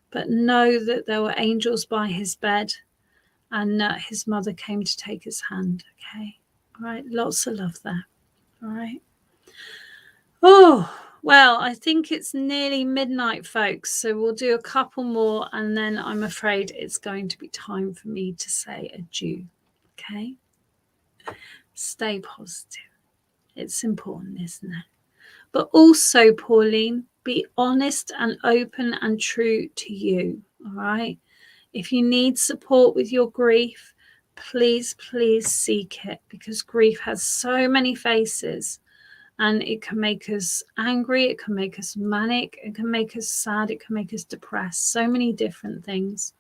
but know that there were angels by his bed and his mother came to take his hand. Okay. All right. Lots of love there. All right. Oh, well, I think it's nearly midnight, folks. So we'll do a couple more, and then I'm afraid it's going to be time for me to say adieu. Okay? Stay positive. It's important, isn't it? But also, Pauline, be honest and open and true to you. All right? If you need support with your grief, please, please seek it, because grief has so many faces. And it can make us angry, it can make us manic, it can make us sad, it can make us depressed. So many different things.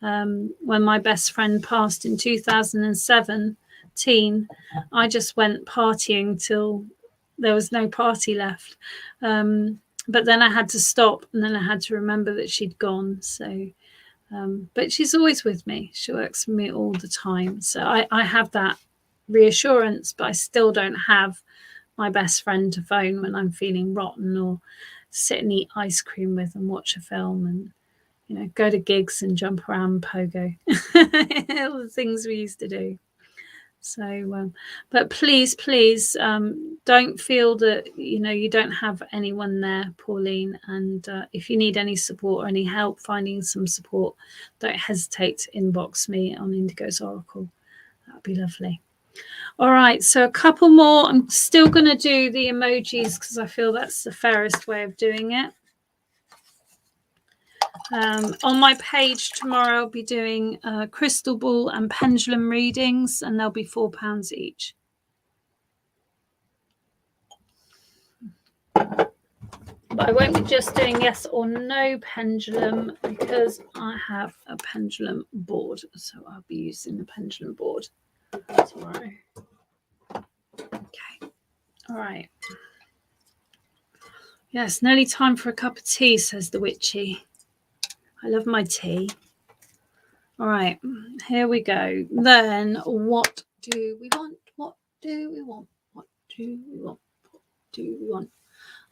When my best friend passed in 2017, I just went partying till there was no party left. But then I had to stop, and then I had to remember that she'd gone. So, but she's always with me. She works with me all the time. So I have that reassurance, but I still don't have my best friend to phone when I'm feeling rotten, or sit and eat ice cream with and watch a film, and go to gigs and jump around pogo. All the things we used to do. So but please don't feel that you don't have anyone there, Pauline. And if you need any support or any help finding some support, don't hesitate to inbox me on Indigos Oracle. That'd be lovely. All right, so a couple more. I'm still going to do the emojis because I feel that's the fairest way of doing it. On my page tomorrow, I'll be doing crystal ball and pendulum readings, and they'll be £4 each. But I won't be just doing yes or no pendulum, because I have a pendulum board, so I'll be using the pendulum board tomorrow. Okay. All right. Yes, nearly time for a cup of tea, says the Witchy. I love my tea. All right, here we go. Then, what do we want? What do we want? What do we want? What do we want?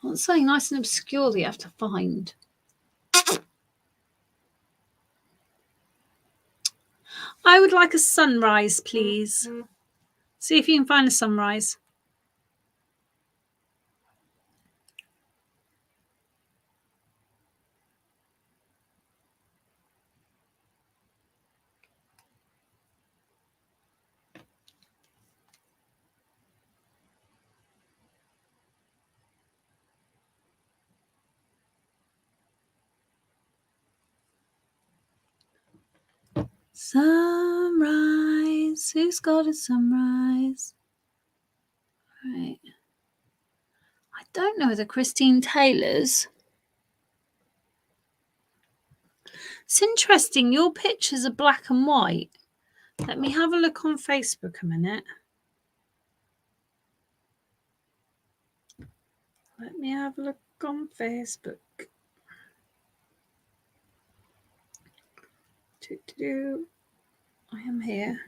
I want something nice and obscure that you have to find. I would like a sunrise, please. See if you can find a sunrise. Sunrise. Who's got a sunrise? Right. I don't know whether Christine Taylor's. It's interesting. Your pictures are black and white. Let me have a look on Facebook a minute. Let me have a look on Facebook. I am here.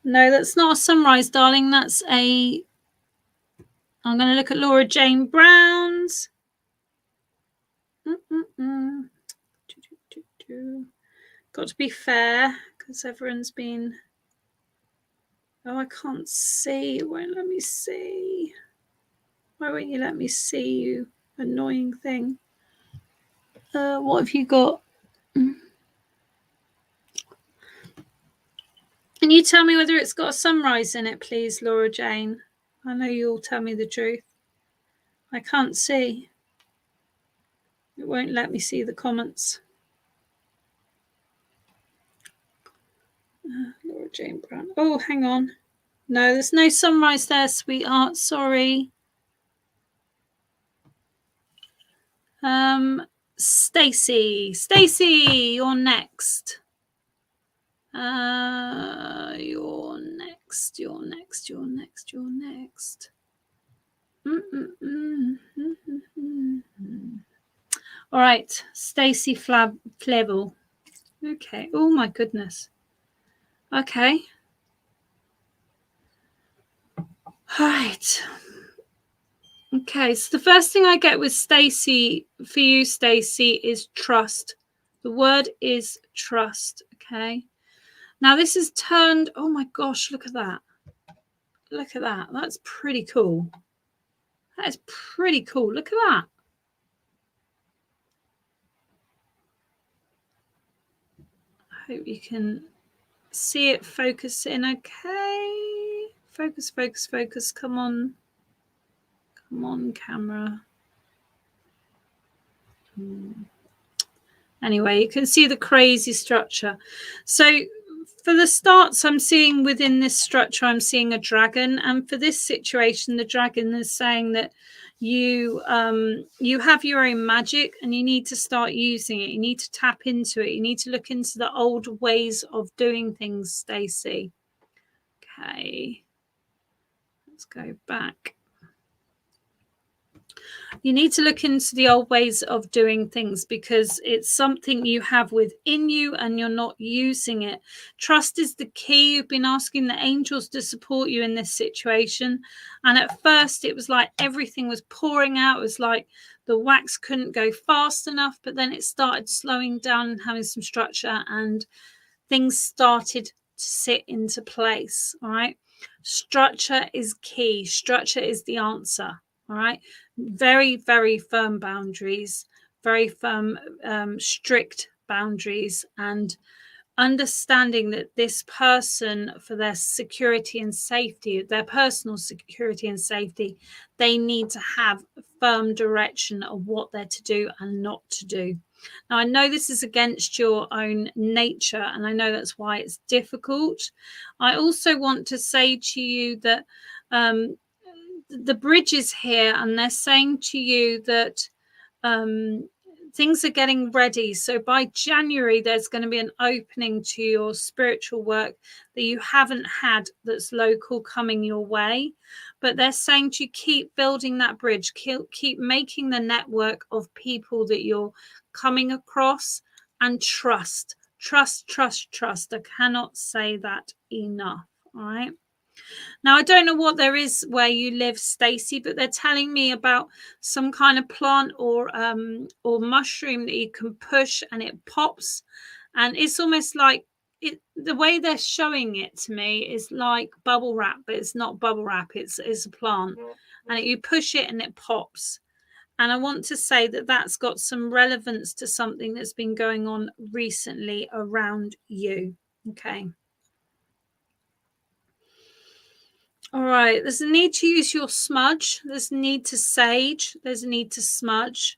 No, that's not a sunrise, darling. That's a... I'm going to look at Laura Jane Brown's. Got to be fair, because everyone's been... Oh, I can't see. It won't let me see. Why won't you let me see, you annoying thing? What have you got? Can you tell me whether it's got a sunrise in it, please, Laura Jane? I know you'll tell me the truth. I can't see. It won't let me see the comments. Laura Jane Brown. Oh, hang on. No, there's no sunrise there, sweetheart. Sorry. Stacey, you're next. You're next. All right, Stacey Flevel. Okay. Oh my goodness. Okay. All right. Okay, so the first thing I get with Stacey, for you, Stacey, is trust. The word is trust, okay? Now this is turned, oh my gosh, look at that. Look at that. That's pretty cool. That is pretty cool. Look at that. I hope you can see it focus in. Okay. Focus, focus, focus. Come on. Come on, camera. Anyway, you can see the crazy structure. So for the starts I'm seeing within this structure, I'm seeing a dragon. And for this situation, the dragon is saying that you have your own magic and you need to start using it. You need to tap into it. You need to look into the old ways of doing things, Stacey. Okay. Let's go back. You need to look into the old ways of doing things because it's something you have within you and you're not using it. Trust is the key. You've been asking the angels to support you in this situation. And at first it was like everything was pouring out. It was like the wax couldn't go fast enough, but then it started slowing down and having some structure and things started to sit into place. All right. Structure is key. Structure is the answer. All right. Very, very firm boundaries, very firm, strict boundaries, and understanding that this person, for their security and safety, their personal security and safety, they need to have firm direction of what they're to do and not to do. Now, I know this is against your own nature, and I know that's why it's difficult. I also want to say to you that the bridge is here, and they're saying to you that things are getting ready. So by January, there's going to be an opening to your spiritual work that you haven't had that's local coming your way. But they're saying to keep building that bridge, keep making the network of people that you're coming across, and trust. I cannot say that enough. All right. Now, I don't know what there is where you live, Stacey, but they're telling me about some kind of plant or mushroom that you can push and it pops. And it's almost like the way they're showing it to me is like bubble wrap, but it's not bubble wrap. It's a plant. And you push it and it pops. And I want to say that that's got some relevance to something that's been going on recently around you. Okay. All right, there's a need to use your smudge. There's a need to sage. There's a need to smudge.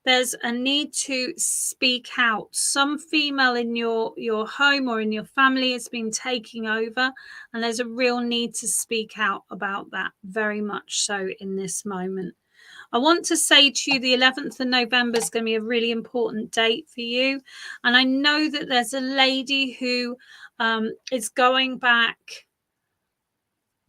There's a need to speak out. Some female in your home or in your family has been taking over, and there's a real need to speak out about that, very much so in this moment. I want to say to you, the 11th of November is going to be a really important date for you. And I know that there's a lady who is going back,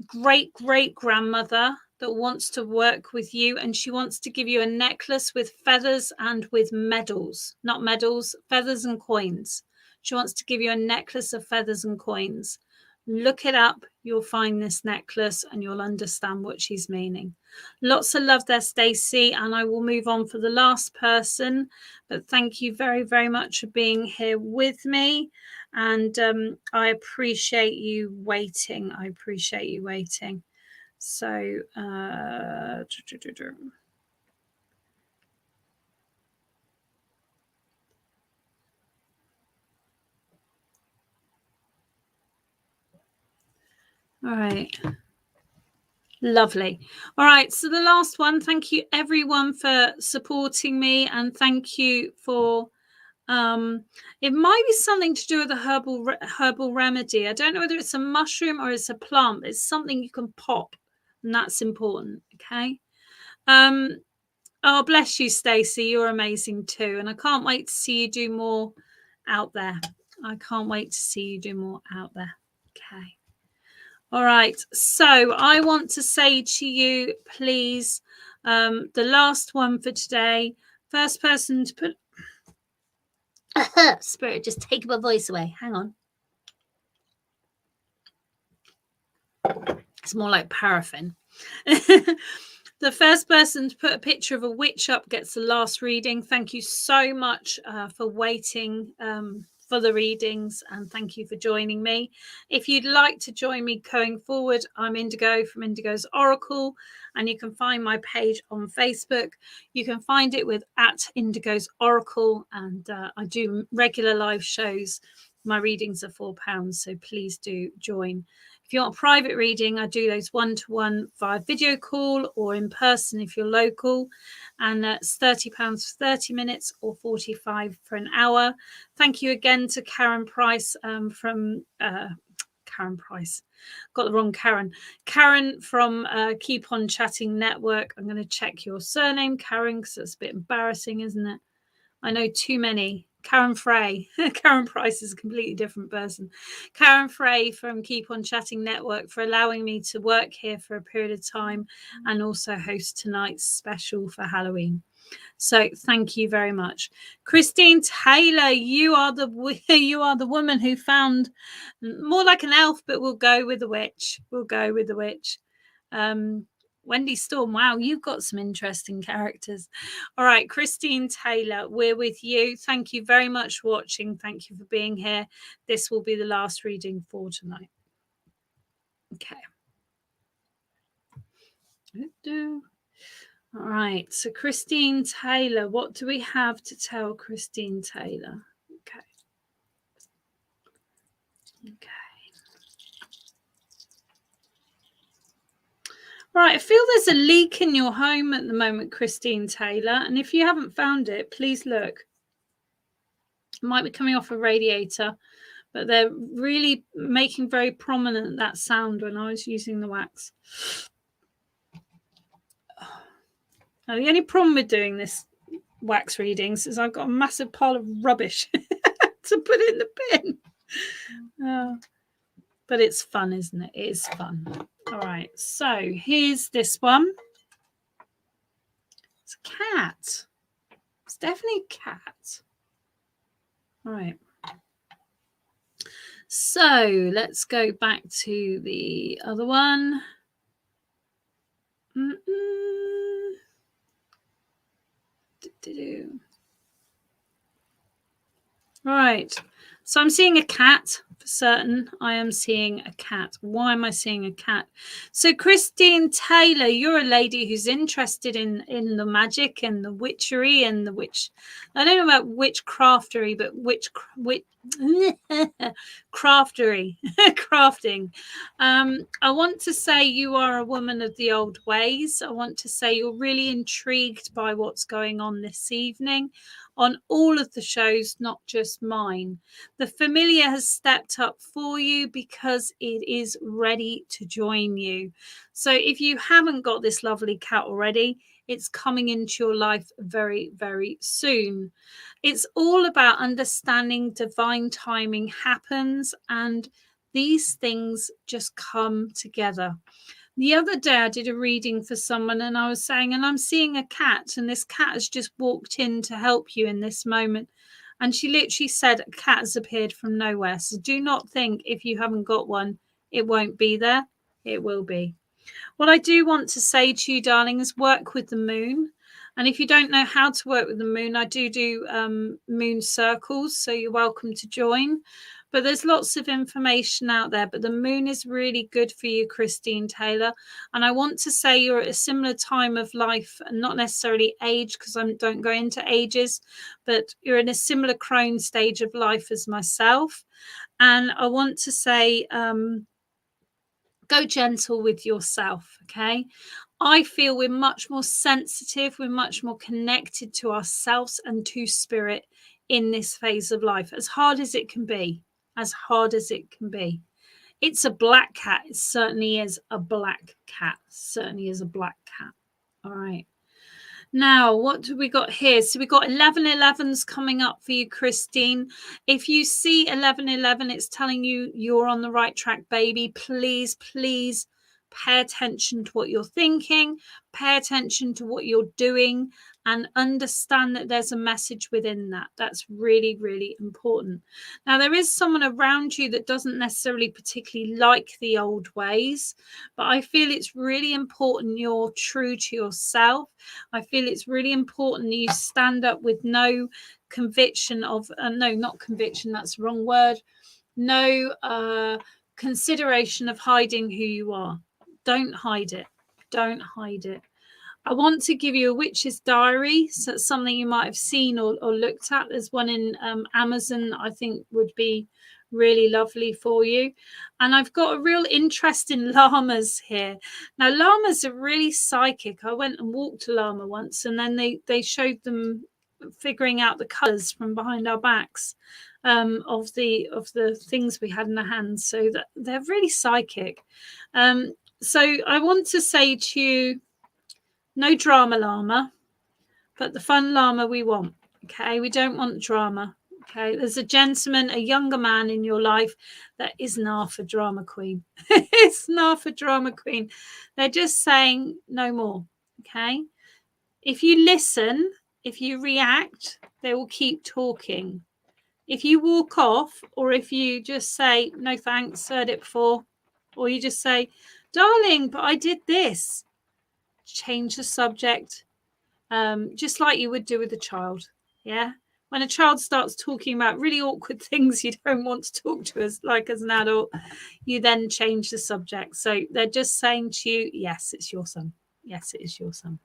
great grandmother, that wants to work with you, and she wants to give you a necklace with feathers and with medals, not medals, feathers and coins. She wants to give you a necklace of feathers and coins. Look it up. You'll find this necklace and you'll understand what she's meaning. Lots of love there, Stacey, and I will move on for the last person. But thank you very, very much for being here with me. And I appreciate you waiting. I appreciate you waiting. So, all right. Lovely. All right. So the last one, thank you everyone for supporting me, and thank you for it might be something to do with a herbal remedy. I don't know whether it's a mushroom or it's a plant, but it's something you can pop, and that's important. Okay. Oh, bless you, Stacey. You're amazing too, and I can't wait to see you do more out there. I can't wait to see you do more out there. Okay. All right. So I want to say to you, please, the last one for today. First person to put. Spirit, just take my voice away. Hang on. It's more like paraffin. The first person to put a picture of a witch up gets the last reading. Thank you so much for waiting for the readings, and thank you for joining me. If you'd like to join me going forward, I'm Indigo from Indigos Oracle, and you can find my page on Facebook. You can find it with @Indigos Oracle, and I do regular live shows. My readings are £4, so please do join. If you want a private reading, I do those one-to-one via video call or in person if you're local, and that's £30 for 30 minutes or 45 for an hour. Thank you again to Karen Price from Karen Price. Got the wrong Karen. Karen from Keep On Chatting Network. I'm going to check your surname, Karen, because it's a bit embarrassing, isn't it? I know too many. Karen Frey. Karen Price is a completely different person. Karen Frey from Keep On Chatting Network for allowing me to work here for a period of time and also host tonight's special for Halloween. So thank you very much. Christine Taylor, you are the woman who found more like an elf, but we'll go with the witch. We'll go with the witch. Wendy Storm, wow, you've got some interesting characters. All right, Christine Taylor, we're with you. Thank you very much for watching. Thank you for being here. This will be the last reading for tonight. Okay. All right, so Christine Taylor, what do we have to tell Christine Taylor? Okay. Right, I feel there's a leak in your home at the moment, Christine Taylor, and if you haven't found it, please look. It might be coming off a radiator, but they're really making very prominent that sound when I was using the wax. Now, the only problem with doing this wax readings is I've got a massive pile of rubbish to put in the bin. But it's fun, isn't it? It is fun. All right, so here's this one. It's a cat. It's definitely a cat. All right. So let's go back to the other one. Right. So I'm seeing a cat for certain. I am seeing a cat. Why am I seeing a cat? So Christine Taylor, you're a lady who's interested in the magic and the witchery and the witch. I don't know about witchcraftery, but craftery, crafting. I want to say you are a woman of the old ways. I want to say you're really intrigued by what's going on this evening on all of the shows, not just mine. The familiar has stepped up for you because it is ready to join you. So if you haven't got this lovely cat already, it's coming into your life very, very soon. It's all about understanding divine timing happens, and these things just come together. The other day I did a reading for someone and I was saying, and I'm seeing a cat, and this cat has just walked in to help you in this moment. And she literally said, a cat has appeared from nowhere. So do not think if you haven't got one, it won't be there. It will be. What I do want to say to you, darling, is work with the moon. And if you don't know how to work with the moon, I do moon circles. So you're welcome to join. But there's lots of information out there. But the moon is really good for you, Christine Taylor. And I want to say you're at a similar time of life, and not necessarily age, because I don't go into ages, but you're in a similar crone stage of life as myself. And I want to say, go gentle with yourself, okay? I feel we're much more sensitive, we're much more connected to ourselves and to spirit in this phase of life, as hard as it can be, as hard as it can be. It's a black cat. It certainly is a black cat. Certainly is a black cat. All right. Now, what do we got here? So we got 1111s coming up for you, Christine. If you see 1111, it's telling you you're on the right track, baby. Please, please pay attention to what you're thinking. Pay attention to what you're doing, and understand that there's a message within that. That's really, really important. Now, there is someone around you that doesn't necessarily particularly like the old ways, but I feel it's really important you're true to yourself. I feel it's really important you stand up with no conviction of no, not conviction, that's the wrong word. No consideration of hiding who you are. Don't hide it. Don't hide it. I want to give you a witch's diary. So it's something you might have seen or looked at. There's one in Amazon I think would be really lovely for you. And I've got a real interest in llamas here. Now, llamas are really psychic. I went and walked a llama once, and then they showed them figuring out the colours from behind our backs of the things we had in our hands. So that they're really psychic. So I want to say to you, no drama llama, but the fun llama we want. Okay, we don't want drama. Okay, there's a gentleman, a younger man in your life that isn't half a drama queen. It's not half a drama queen. They're just saying no more. Okay, if you listen, if you react, they will keep talking. If you walk off, or if you just say no thanks, heard it before, or you just say, darling, but I did this, change the subject, just like you would do with a child. Yeah, when a child starts talking about really awkward things you don't want to talk to as an adult, you then change the subject. So they're just saying to you, yes, it's your son. Yes, it is your son.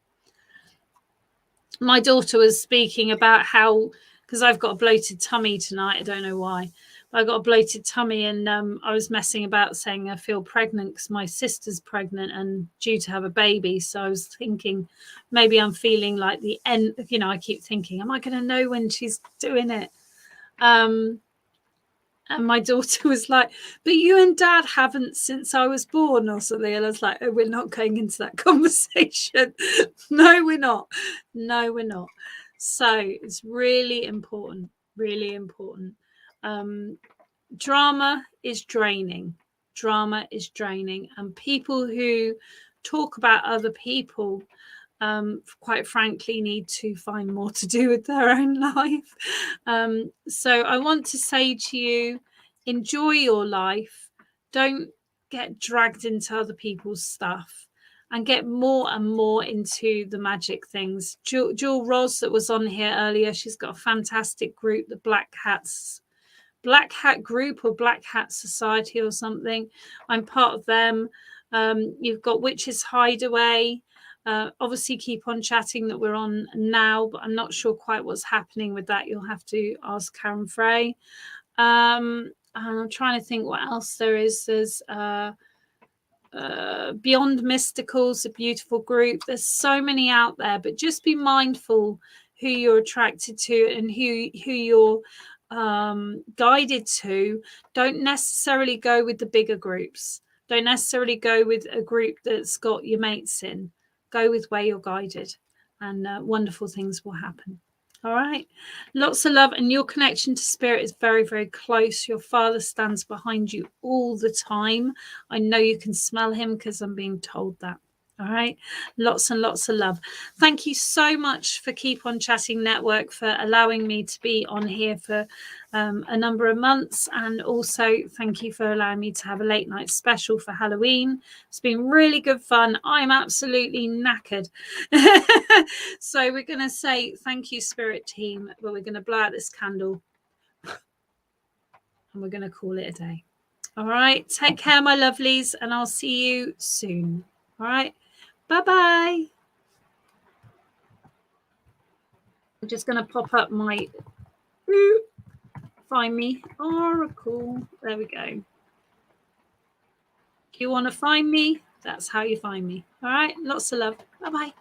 My daughter was speaking about how, because I've got a bloated tummy tonight, I don't know why, but I got a bloated tummy, and I was messing about saying I feel pregnant because my sister's pregnant and due to have a baby. So I was thinking maybe I'm feeling like the end, I keep thinking, am I going to know when she's doing it? And my daughter was like, but you and Dad haven't since I was born or something. And I was like, oh, we're not going into that conversation. No, we're not. No, we're not. So it's really important, really important. Drama is draining. Drama is draining. And people who talk about other people, quite frankly, need to find more to do with their own life. So I want to say to you, enjoy your life. Don't get dragged into other people's stuff, and get more and more into the magic things. Jewel Ross, that was on here earlier, she's got a fantastic group, the Black Hat Group or Black Hat Society or something. I'm part of them. You've got Witches Hideaway. Obviously keep on chatting that we're on now, but I'm not sure quite what's happening with that. You'll have to ask Karen Frey. And I'm trying to think what else there is. There's Beyond Mysticals, a beautiful group. There's so many out there, but just be mindful who you're attracted to and who you're guided to. Don't necessarily go with the bigger groups. Don't necessarily go with a group that's got your mates in. Go with where you're guided, and wonderful things will happen. All right. Lots of love, and your connection to spirit is very, very close. Your father stands behind you all the time. I know you can smell him because I'm being told that. All right. Lots and lots of love. Thank you so much for Keep On Chatting Network, for allowing me to be on here for a number of months. And also thank you for allowing me to have a late night special for Halloween. It's been really good fun. I'm absolutely knackered. So we're going to say thank you, Spirit Team. But we're going to blow out this candle and we're going to call it a day. All right. Take care, my lovelies, and I'll see you soon. All right. Bye-bye. I'm just going to pop up my Find Me Oracle. There we go. If you want to find me, that's how you find me. All right. Lots of love. Bye-bye.